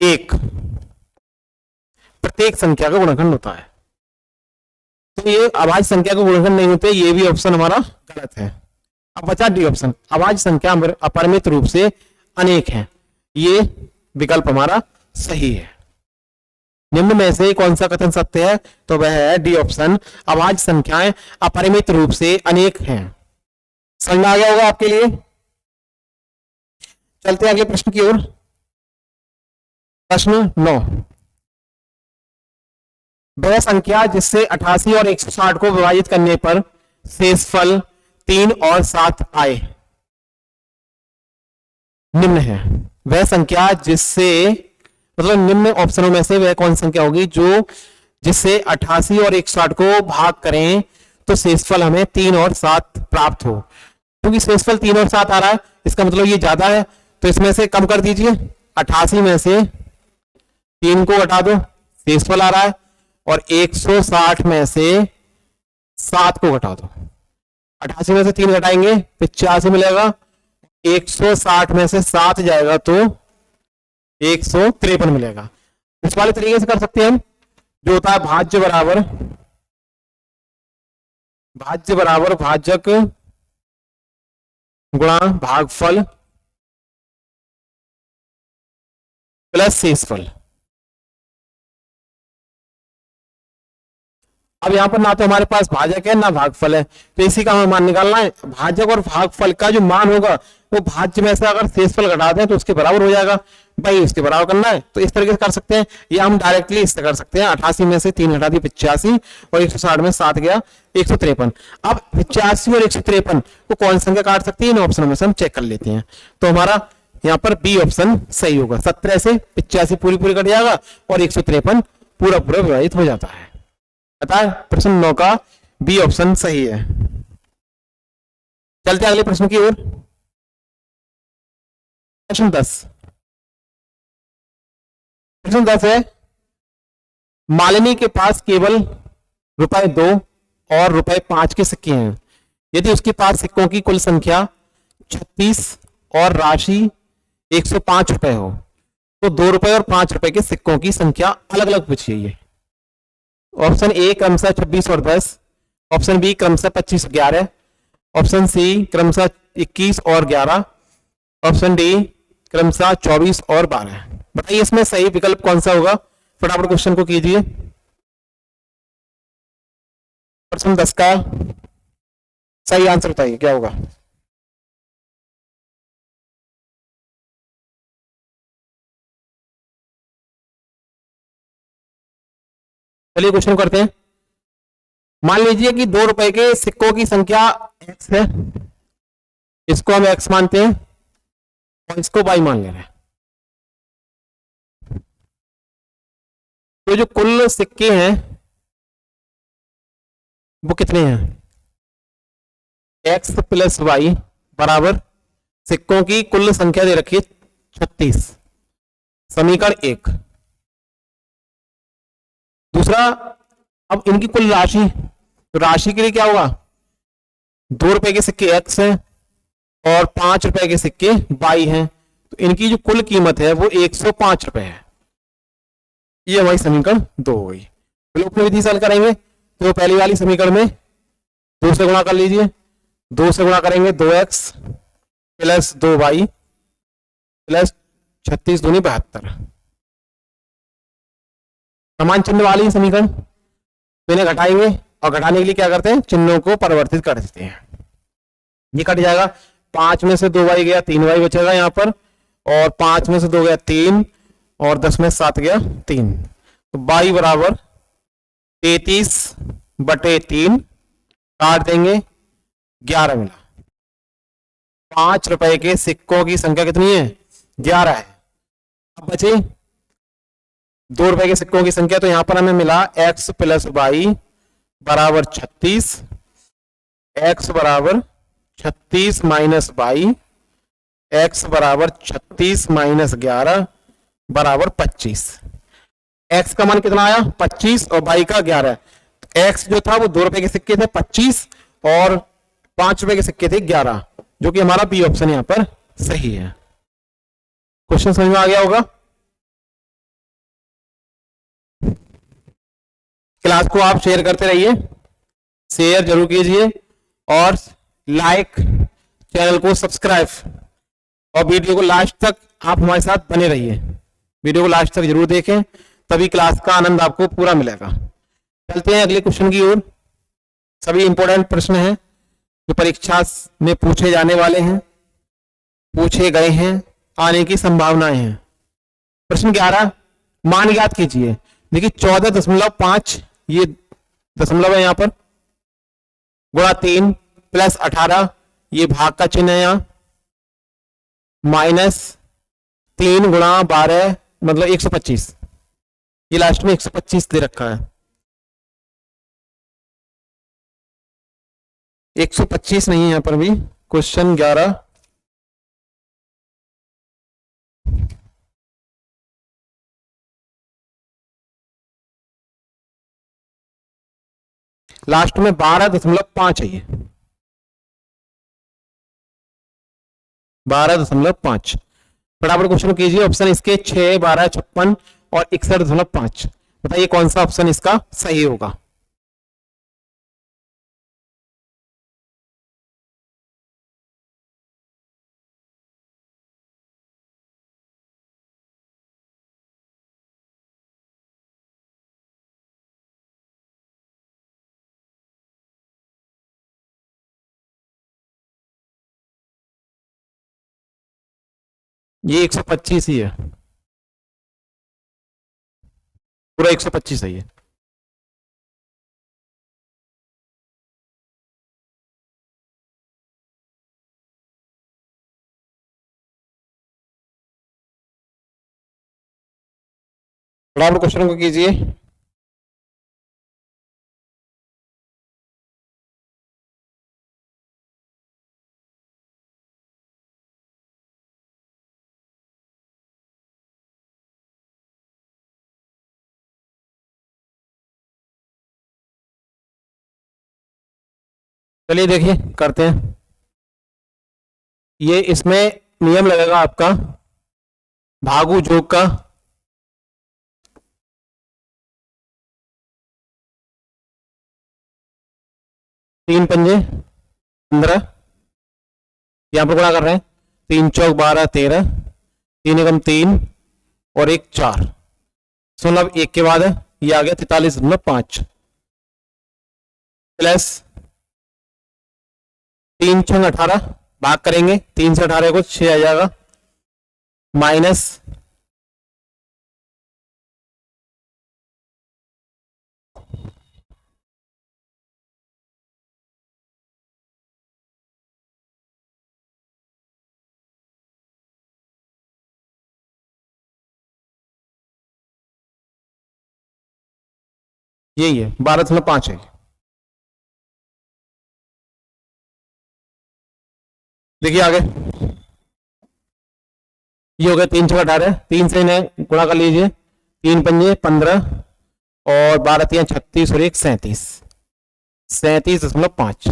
A: एक प्रत्येक संख्या का गुणनखंड होता है। तो ये अभाज्य संख्या के गुणनखंड नहीं होते, ये भी ऑप्शन हमारा गलत है। अब बचा डी ऑप्शन, अभाज्य संख्या अपरिमित रूप से अनेक हैं, ये विकल्प हमारा सही है। निम्न में से कौन सा कथन सत्य है? तो वह है डी ऑप्शन, अभाज्य संख्याएं अपरिमित रूप से अनेक हैं। समझ में आ गया होगा आपके लिए। चलते हैं अगले प्रश्न की ओर। प्रश्न 9, वह संख्या जिससे 88 और 160 को विभाजित करने पर शेषफल 3 और 7 आए निम्न है। वह संख्या जिससे, मतलब निम्न ऑप्शनों में से वह कौन संख्या होगी जो जिससे 88 और 160 को भाग करें तो शेषफल हमें 3 और 7 प्राप्त हो। क्योंकि शेषफल 3 और 7 आ रहा है, इसका मतलब ये ज्यादा है, तो इसमें से कम कर दीजिए। 88 में से 3 को घटा दो, शेषफल आ रहा है, और 160 में से 7 को घटा दो। 88 में से 3 घटाएंगे 85 मिलेगा, 160 में से 7 जाएगा तो 153 मिलेगा। इस वाले तरीके से कर सकते हैं हम, जो होता है भाज्य बराबर भाजक गुणा भागफल प्लस शेषफल। अब यहां पर ना तो हमारे पास भाजक है ना भागफल है, तो इसी का हमें मान निकालना है। भाजक और भागफल का जो मान होगा वो भाज्य में से अगर शेषफल घटा दें तो उसके बराबर हो जाएगा, भाई उसके बराबर करना है। तो इस तरीके से कर सकते हैं, या हम डायरेक्टली इससे कर सकते हैं। 88 में से 3 घटा दी 85, और 160 में 7 गया 153। अब 85 और 153 को कौन संख्या काट सकती है, इन ऑप्शनों में से हम चेक कर लेते हैं। तो हमारा यहाँ पर बी ऑप्शन सही होगा। 17 से 85 पूरी कट जाएगा और 153 पूरा विभाजित हो जाता है। पता है, प्रश्न 9 का बी ऑप्शन सही है। चलते अगले प्रश्न की ओर। प्रश्न 10 है, मालिनी के पास केवल ₹2 और ₹5 के सिक्के हैं। यदि उसके पास सिक्कों की कुल संख्या 36 और राशि 105 रुपए हो तो ₹2 और ₹5 के सिक्कों की संख्या अलग अलग पूछिए। ऑप्शन ए क्रमशः 26 और 10, ऑप्शन बी क्रमशः 25 और 11, ऑप्शन सी क्रमशः 21 और 11, ऑप्शन डी क्रमशः 24 और 12। बताइए इसमें सही विकल्प कौन सा होगा? फटाफट क्वेश्चन को कीजिए। प्रश्न 10 का सही आंसर बताइए क्या होगा। चलिए क्वेश्चन करते हैं। मान लीजिए कि ₹2 के सिक्कों की संख्या x है, इसको हम x मानते हैं और इसको y मान ले रहे हैं। तो जो कुल सिक्के हैं वो कितने हैं? x प्लस y बराबर सिक्कों की कुल संख्या दे रखी है 36, समीकरण 1। दूसरा, अब इनकी कुल राशि, तो राशि के लिए क्या होगा? ₹2 के सिक्के x हैं और ₹5 के सिक्के y हैं, तो इनकी जो कुल कीमत है वो 105 रुपए है। ये हमारी समीकरण 2 हो गई। विलोपन विधि से हल करेंगे तो पहली वाली समीकरण में 2 से गुणा कर लीजिए, 2 से गुणा करेंगे 2x प्लस 2y प्लस 36 दूनी 72। समान चिन्ह वाली समीकरण, तो इन्हें घटाएंगे और घटाने के लिए क्या करते हैं, चिन्हों को परिवर्तित कर देते हैं। ये कट जाएगा, 5 में से 2y गया 3y बचेगा यहाँ पर, और 5 में से 2 गया 3 और 10 में 7 गया 3, तो y बराबर 33/3 काट देंगे 11 मिला। ₹5 के सिक्कों की संख्या कितनी है? 11 है। अब बचे ₹2 के सिक्कों की संख्या, तो यहां पर हमें मिला x प्लस y बराबर 36, x बराबर 36 माइनस y, x बराबर 36 माइनस 11 बराबर 25। x का मान कितना आया? 25 और y का 11। x जो था वो ₹2 के सिक्के थे 25 और ₹5 के सिक्के थे 11, जो कि हमारा बी ऑप्शन यहां पर सही है। क्वेश्चन समझ में आ गया होगा। क्लास को आप शेयर करते रहिए, शेयर जरूर कीजिए और लाइक, चैनल को सब्सक्राइब, और वीडियो को लास्ट तक आप हमारे साथ बने रहिए। वीडियो को लास्ट तक जरूर देखें तभी क्लास का आनंद आपको पूरा मिलेगा। चलते हैं अगले क्वेश्चन की ओर। सभी इंपॉर्टेंट प्रश्न हैं जो परीक्षा में पूछे जाने वाले हैं, पूछे गए हैं, आने की संभावनाएं हैं। प्रश्न 11, मान ज्ञात कीजिए। देखिए 14.5 ये दशमलव है यहां पर, गुणा 3 प्लस 18 ये भाग का चिन्ह है यहां, माइनस 3 गुणा 12 मतलब 125, ये लास्ट में 125 दे रखा है। 125 नहीं है यहां पर भी। क्वेश्चन 11, लास्ट में 12.5 है ये, 12.5। फटाफट क्वेश्चन कीजिए। ऑप्शन इसके 6, 12, 56 और 61.5। बताइए कौन सा ऑप्शन इसका सही होगा। ये 125 ही है, पूरा 125 है ये। फटाफट क्वेश्चन को कीजिए। चलिए देखिए करते हैं। ये इसमें नियम लगेगा आपका भागु जोग का। 3 पंजे 15, यहां पर गुणा कर रहे हैं। 3 चौक 12, 13, 3 एकम 3 और 1 4, 1 के बाद ये आ गया 43.5 प्लस 3 छंग 18, भाग करेंगे 3 से 18 को 6 आ जाएगा, माइनस 12.5 है। देखिए आगे ये हो गया 3 छः 18, 3 से इन्हें गुणा कर लीजिए। 3 पंजे 15 और 12 3 36 और 1 37, 37.5,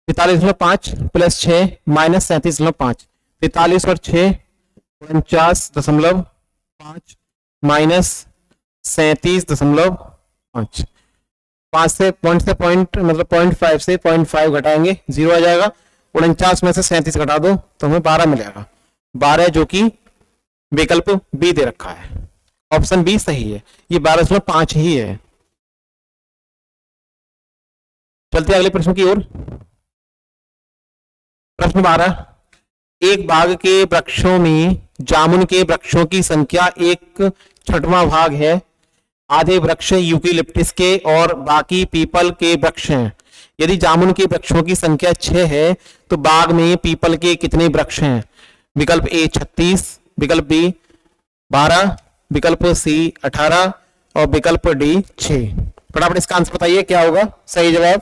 A: 43.5 प्लस 6 माइनस 37.5, 43 और 6 49.5 माइनस 37.5, 5 से पॉइंट मतलब 0.5 से 0.5 घटाएंगे 0 आ जाएगा। 49 में से 37 घटा दो तो हमें 12 मिलेगा, 12 जो कि विकल्प बी दे रखा है। ऑप्शन बी सही है, ये 12.5 ही है। चलते अगले प्रश्न की ओर। प्रश्न 12, एक बाग के वृक्षों में जामुन के वृक्षों की संख्या 1/6 भाग है। आधे वृक्ष यूकेलिप्टस के और बाकी पीपल के वृक्ष हैं। यदि जामुन के वृक्षों की संख्या 6 है तो बाग में पीपल के कितने वृक्ष हैं। विकल्प ए 36, विकल्प बी 12, विकल्प सी 18 और विकल्प डी 6। फटाफट इसका आंसर बताइए क्या होगा सही जवाब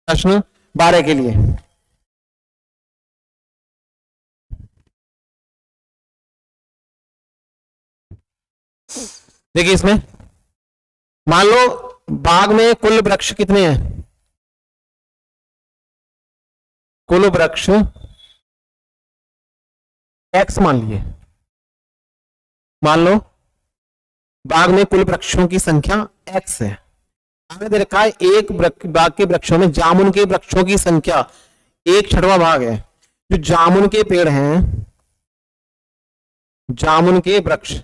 A: प्रश्न 12 के लिए। देखिए इसमें मान लो बाग में कुल वृक्ष कितने हैं, कुल वृक्ष x मान लिए। मान लो बाग में कुल वृक्षों की संख्या x है। आगे दे रखा है एक बाग के वृक्षों में जामुन के वृक्षों की संख्या 1/6 भाग है। जो जामुन के पेड़ हैं, जामुन के वृक्ष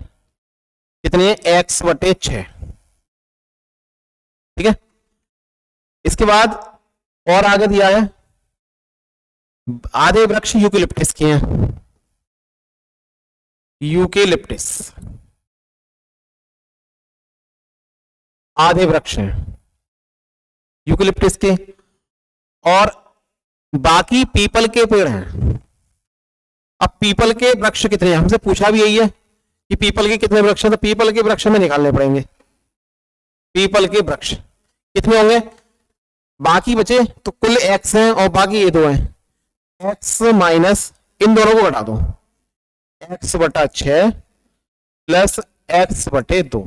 A: कितने हैं, x बटे 6। ठीक है, इसके बाद और आगे दिया है आधे वृक्ष यूकेलिप्टिस के हैं, यूकेलिप्टिस आधे वृक्ष हैं यूकेलिप्टिस के, और बाकी पीपल के पेड़ हैं। अब पीपल के वृक्ष कितने हैं, हमसे पूछा भी यही है कि पीपल के कितने वृक्ष हैं, तो पीपल के वृक्ष में निकालने पड़ेंगे। पीपल के वृक्ष कितने होंगे, बाकी बचे तो कुल x हैं और बाकी ये दो हैं, x माइनस इन दोनों को घटा दो, x बटा 6 प्लस x बटे 2,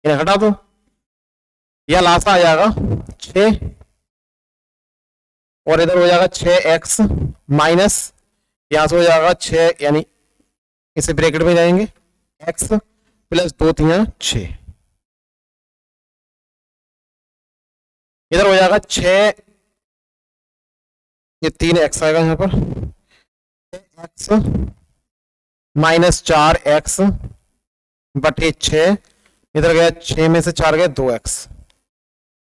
A: इन्हें घटा दो, यह लासा आ जाएगा 6 और इधर हो जाएगा 6x माइनस यहां से हो जाएगा 6, यानी इसे ब्रैकेट में जाएंगे x प्लस 2 3 6, इधर हो जाएगा 6, ये 3x आएगा यहां पर, x माइनस 4x बटे 6, इधर गया 6 में से 4 गए 2x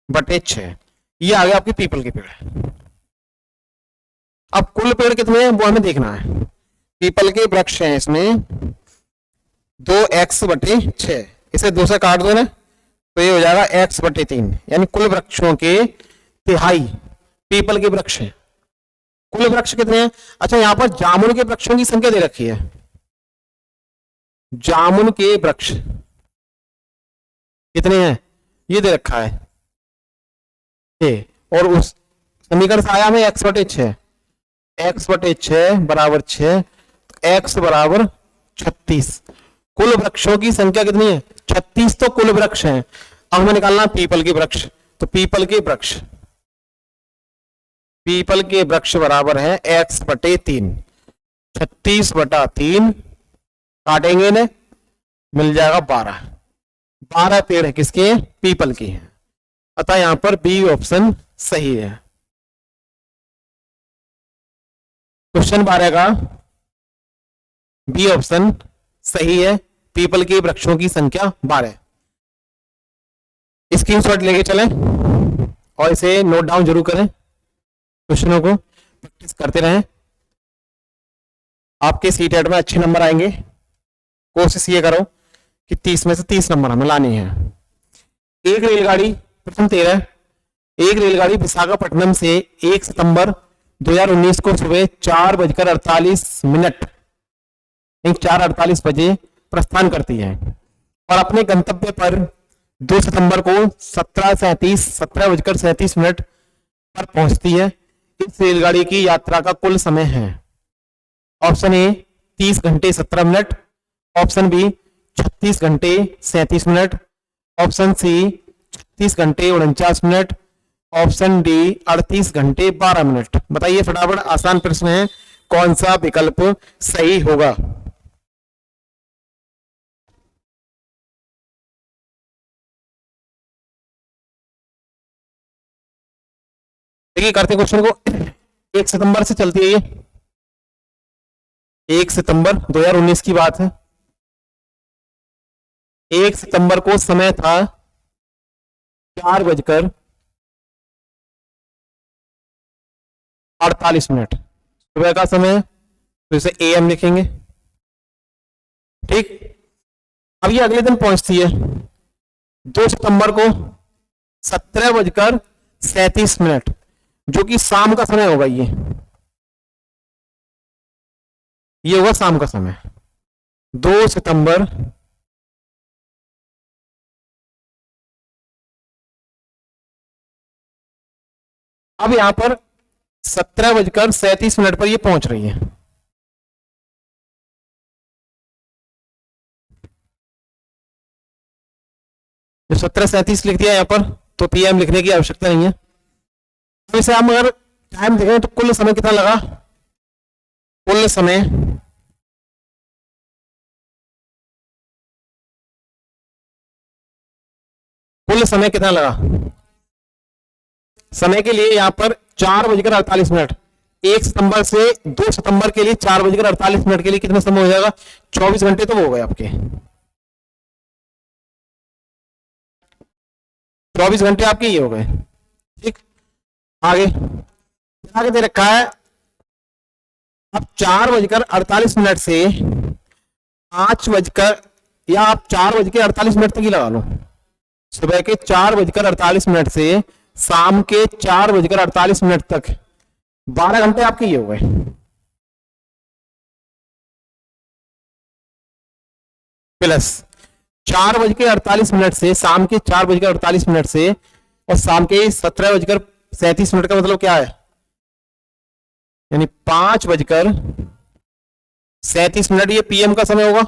A: बटे 6, ये आ गया आपके पीपल के पेड़। अब कुल पेड़ कितने हैं वो हमें देखना है। पीपल के वृक्ष हैं इसमें 2x बटे 6, इसे 2 से काट दो ना तो ये हो जाएगा x बटे 3, यानी कुल वृक्षों के तिहाई पीपल के वृक्ष हैं। कुल वृक्ष कितने हैं, अच्छा यहां पर जामुन के वृक्षों की संख्या दे रखी है, जामुन के वृक्ष कितने हैं ये दे रखा है, और उस समीकरण से आया हमें x बटे 6, x बटे 6 बराबर 6, x बराबर 36। कुल वृक्षों की संख्या कितनी है 36, तो कुल वृक्ष हैं। अब हमें निकालना पीपल के वृक्ष, तो पीपल के वृक्ष बराबर है x बटे 3, 36 बटा 3 काटेंगे ने मिल जाएगा 12 पेड़ है किसके, पीपल के हैं, अतः यहां पर बी ऑप्शन सही है। क्वेश्चन 12 का बी ऑप्शन सही है, पीपल के वृक्षों की संख्या 12। स्क्रीनशॉट लेके चलें और इसे नोट डाउन जरूर करें, क्वेश्चनों को प्रैक्टिस करते रहें, आपके सीटेट में अच्छे नंबर आएंगे। कोशिश ये करो कि 30 में से 30 नंबर हमें लानी है। एक रेलगाड़ी प्रथम 13, एक रेलगाड़ी विशाखापट्टनम से 1 सितंबर 2019 को सुबह 4:48 4:48 बजे प्रस्थान करती है और अपने गंतव्य पर 2 सितंबर को 17:37 पर पहुंचती है। इस रेलगाड़ी की यात्रा का कुल समय है, ऑप्शन ए 30 घंटे 17 मिनट, ऑप्शन बी 36 घंटे 37 मिनट, ऑप्शन सी 36 घंटे 49 मिनट, ऑप्शन डी 38 घंटे 12 मिनट। बताइए फटाफट, आसान प्रश्न है, कौन सा विकल्प सही होगा। देखिए करते क्वेश्चन को, 1 सितंबर से चलती है ये, 1 सितंबर 2019 की बात है। 1 सितंबर को समय था 4:48, सुबह का समय, तो इसे AM लिखेंगे। ठीक, अब ये अगले दिन पहुंचती है 2 सितंबर को 17:37, जो कि शाम का समय होगा। ये होगा शाम का समय, 2 सितंबर अब यहां पर 17:37 पर ये पहुंच रही है। जो 17:37 लिख दिया यहां पर, तो PM लिखने की आवश्यकता नहीं है। तो इसे हम अगर टाइम देखें तो कुल समय कितना लगा, कुल समय कितना लगा, समय के लिए यहां पर 4:48, 1 सितंबर से 2 सितंबर के लिए 4:48 के लिए कितना समय हो जाएगा, 24 घंटे तो वो हो गए आपके। 24 घंटे आपके ये हो गए। ठीक, आगे आगे दे रखा है अब 4:48 से 5 या आप 4:48 तक ही लगा लो। सुबह के 4:48 से शाम के 4:48 तक 12 घंटे आपके ये हो गए। प्लस 4:48 से शाम के 4:48 से और शाम के 17:37 का मतलब क्या है, यानी 5:37 ये पीएम का समय होगा।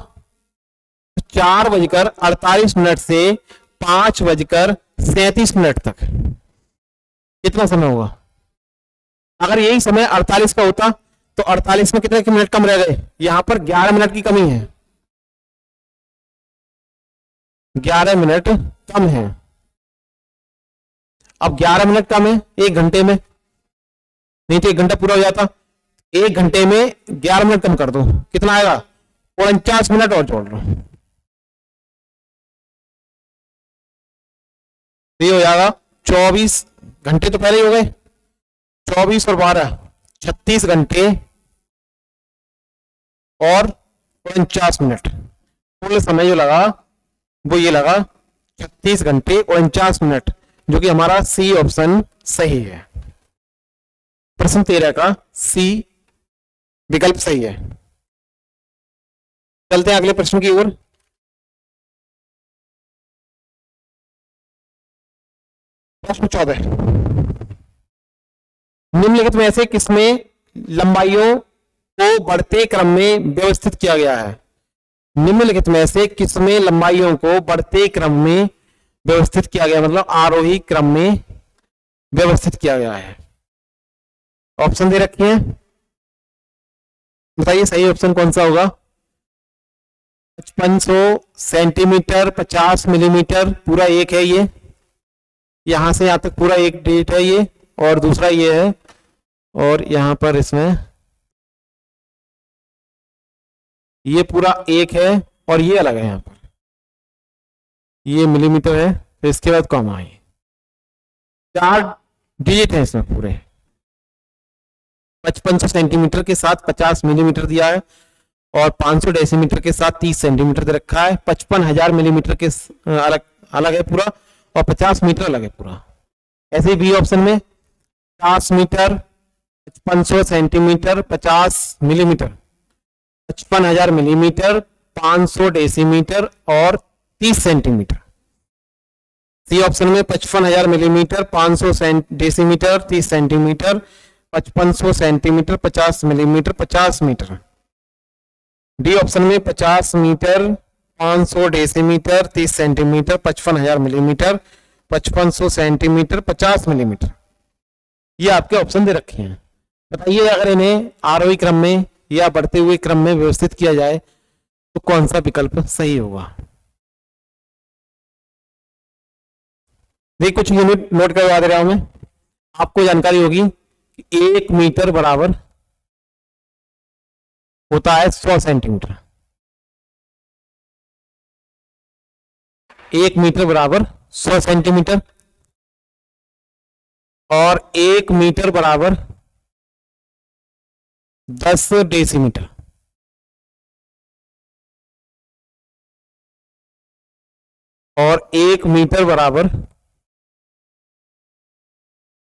A: 4:48 से 5:37 तक कितना समय होगा। अगर यही समय 48 का होता तो 48 में कितने मिनट कम रह गए, यहां पर 11 मिनट की कमी है, 11 मिनट कम है। अब 11 मिनट कम है 1 घंटे में, नहीं तो 1 घंटा पूरा हो जाता। 1 घंटे में 11 मिनट कम कर दो, कितना आएगा, 49 मिनट और जोड़ लो, ये हो जाएगा 24 घंटे तो पहले ही हो गए, 24 और 12 36 घंटे और 49 मिनट। कुल समय जो लगा वो ये लगा 36 घंटे 49 मिनट, जो कि हमारा सी ऑप्शन सही है। प्रश्न 13 का सी विकल्प सही है। चलते हैं अगले प्रश्न की ओर। प्रश्न 14, निम्नलिखित में से किसमें लंबाइयों को बढ़ते क्रम में व्यवस्थित किया गया है। निम्नलिखित में से किसमें लंबाइयों को बढ़ते क्रम में व्यवस्थित किया गया, मतलब आरोही क्रम में व्यवस्थित किया गया है। ऑप्शन दे रखे हैं, बताइए सही ऑप्शन कौन सा होगा। 5500 सेंटीमीटर 50 मिलीमीटर पूरा एक है, ये यहां से यहां तक पूरा एक डेट है ये, और दूसरा ये है, और यहां पर इसमें ये पूरा एक है और ये अलग है, यहां पर ये मिलीमीटर है, तो इसके बाद कॉमा है, 4 डिजिट है इसमें पूरे। 5500 सेंटीमीटर के साथ 50 मिलीमीटर दिया है और 500 डेसीमीटर के साथ 30 सेंटीमीटर दे रखा है। 55,000 मिलीमीटर के अलग अलग है पूरा और 50 मीटर अलग है पूरा। ऐसे ही बी ऑप्शन में 50 metre 5500 centimetre 50 millimetre 55,000 millimetre 500 decimetre और 30 सेंटीमीटर। सी ऑप्शन में 55,000 millimetre 500 decimetre 30 centimetre 5500 centimetre 50 millimetre 50 metre. D option में 50 metre 500 decimetre 30 centimetre 55,000 millimetre 5500 centimetre 50 millimetre. ये आपके ऑप्शन दे रखे हैं। बताइए अगर इन्हें आरोही क्रम में या बढ़ते हुए क्रम में व्यवस्थित किया जाए तो कौन सा विकल्प सही होगा। देखिए कुछ यूनिट नोट करवा दे रहा हूं मैं, आपको जानकारी होगी कि 1 मीटर बराबर होता है 100 सेंटीमीटर। 1 मीटर बराबर 100 सेंटीमीटर और 1 मीटर बराबर 10 डेसीमीटर। और 1 मीटर बराबर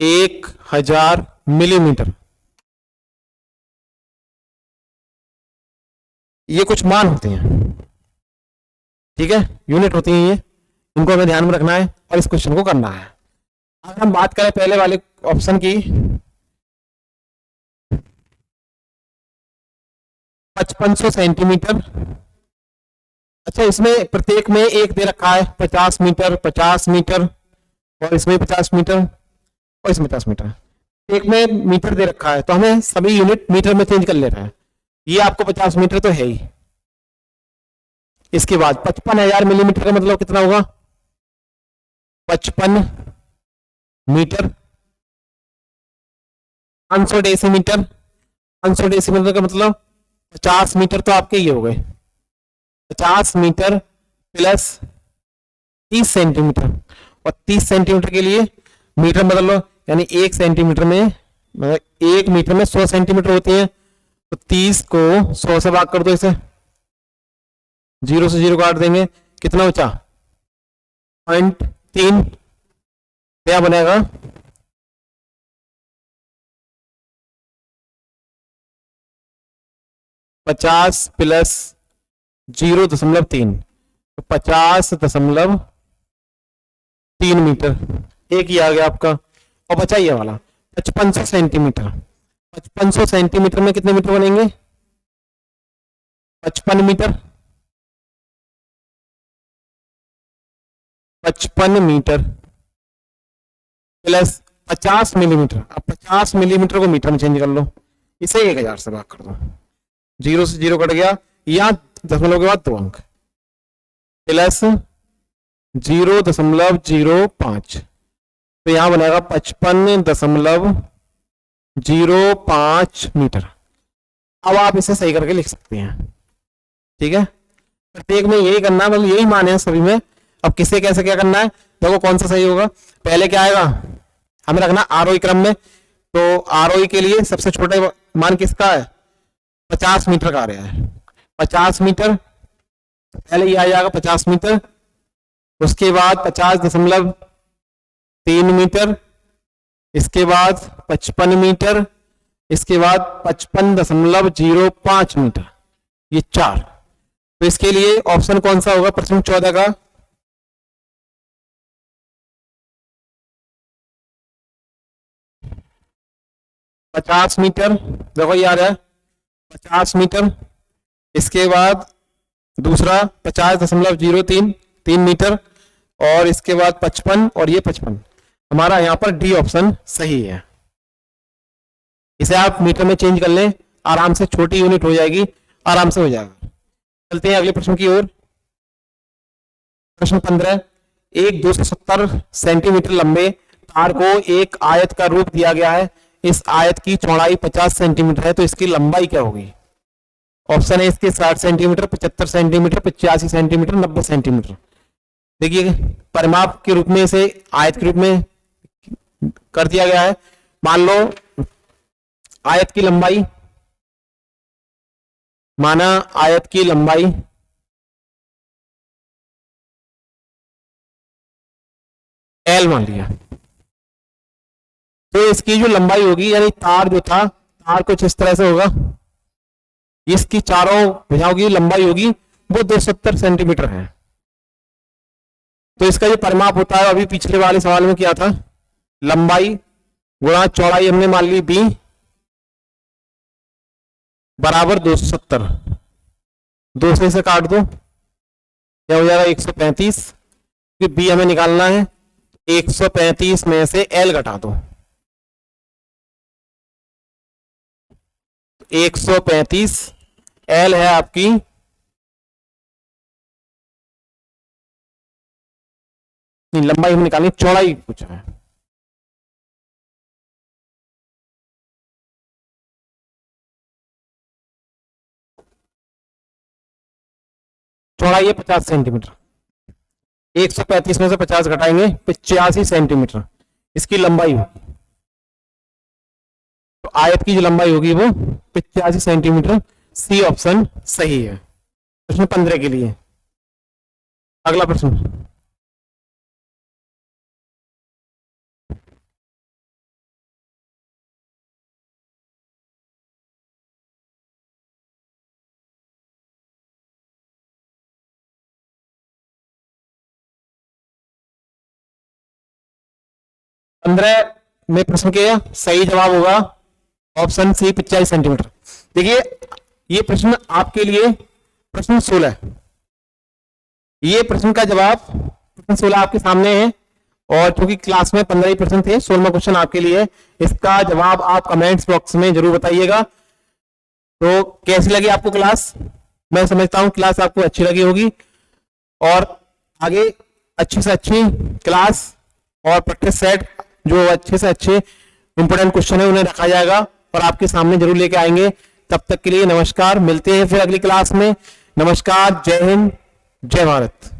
A: 1000 मिलीमीटर। ये कुछ मान होते हैं, ठीक है, यूनिट होती हैं ये, इनको हमें ध्यान में रखना है और इस क्वेश्चन को करना है। अगर हम बात करें पहले वाले ऑप्शन की, 5500 सेंटीमीटर, अच्छा इसमें प्रत्येक में एक दे रखा है 50 मीटर 50 मीटर और इसमें 50 मीटर और इसमें 50 मीटर, एक में मीटर दे रखा है, तो हमें सभी यूनिट मीटर में चेंज कर लेना है। ये आपको 50 मीटर तो है ही। इसके बाद 55,000 मिलीमीटर का मतलब कितना होगा, 55 मीटर। 500 डेसीमीटर, 500 डेसीमीटर का मतलब 50 मीटर तो आपके ये हो गए, 50 मीटर प्लस 30 सेंटीमीटर। और 30 सेंटीमीटर के लिए मीटर बदल लो, यानी 1 सेंटीमीटर में मतलब 1 मीटर में 100 सेंटीमीटर होती है, तो 30 को 100 से भाग कर दो, इसे 0 से 0 काट देंगे, कितना बचा 0.3, क्या बनेगा 50 प्लस 0.3, तो 50.3 मीटर, एक ही आ गया आपका। और बचा ये वाला 5500 सेंटीमीटर, 5500 सेंटीमीटर में कितने मीटर बनेंगे 55 मीटर, 55 मीटर प्लस 50 मिलीमीटर। अब 50 मिलीमीटर को मीटर में चेंज कर लो, इसे 1000 से भाग कर दो, 0 से 0 कट गया, या दशमलव के बाद 2 अंक, प्लस 0.05, तो यहां बनेगा 55.05 मीटर। अब आप इसे सही करके लिख सकते हैं, ठीक है। प्रत्येक में यही करना है, मतलब यही माने हैं सभी में। अब किसे कैसे क्या करना है, देखो कौन सा सही होगा। पहले क्या आएगा, हमें रखना आरोही क्रम में, तो आरोही के लिए सबसे छोटा मान किसका है 50 मीटर का आ रहा है, 50 मीटर, पहले ये आ जाएगा 50 मीटर, उसके बाद 50.3 मीटर, इसके बाद 55 मीटर, इसके बाद 55.05 मीटर, ये 4। तो इसके लिए ऑप्शन कौन सा होगा प्रश्न 14 का, पचास मीटर, देखो ये आ रहा है 50 मीटर, इसके बाद दूसरा 50.03 मीटर, और इसके बाद 55 और ये 55। हमारा यहाँ पर डी ऑप्शन सही है। इसे आप मीटर में चेंज कर लें, आराम से छोटी यूनिट हो जाएगी, आराम से हो जाएगा। चलते हैं अगले प्रश्न की ओर। प्रश्न 15, एक 270 सेंटीमीटर लंबे तार को एक आयत का रूप दिया गया है, इस आयत की चौड़ाई 50 सेंटीमीटर है, तो इसकी लंबाई क्या होगी। ऑप्शन है इसके 60 सेंटीमीटर, 75 सेंटीमीटर, 85 सेंटीमीटर, 90 सेंटीमीटर। देखिए परिमाप के रूप में इसे आयत के रूप में कर दिया गया है। मान लो आयत की लंबाई, माना आयत की लंबाई L मान लिया, तो इसकी जो लंबाई होगी, यानी तार जो था, तार कुछ इस तरह से होगा, इसकी चारों भुजाओं की लंबाई होगी वो 270 सेंटीमीटर है। तो इसका जो परिमाप होता है, अभी पिछले वाले सवाल में क्या था, लंबाई गुणा चौड़ाई हमने मान ली b बराबर 270, 2 से काट दो, क्या हो जाएगा 135, क्योंकि b हमें निकालना है, 135 में से L घटा दो, 135 L है आपकी लंबाई, हम निकालें चौड़ाई पूछा है, चौड़ाई है 50 सेंटीमीटर, 135 में से 50 घटाएंगे 85 सेंटीमीटर इसकी लंबाई होगी। तो आयत की जो लंबाई होगी वो 85 सेंटीमीटर, सी ऑप्शन सही है प्रश्न 15 के लिए। अगला प्रश्न, में प्रश्न के सही जवाब होगा ऑप्शन सी 85 सेंटीमीटर। देखिए ये प्रश्न आपके लिए प्रश्न 16, ये प्रश्न का जवाब प्रश्न 16 आपके सामने है, और क्योंकि क्लास में 15 ही प्रश्न थे, 16वां क्वेश्चन आपके लिए। इसका जवाब आप कमेंट्स बॉक्स में जरूर बताइएगा। तो कैसी लगी आपको क्लास, मैं समझता हूं क्लास आपको अच्छी लगी होगी, और आगे अच्छी से अच्छी क्लास और प्रैक्टिस सेट जो अच्छे से अच्छे इंपोर्टेंट क्वेश्चन है उन्हें रखा जाएगा और आपके सामने जरूर लेके आएंगे। तब तक के लिए नमस्कार, मिलते हैं फिर अगली क्लास में। नमस्कार, जय हिंद, जय भारत।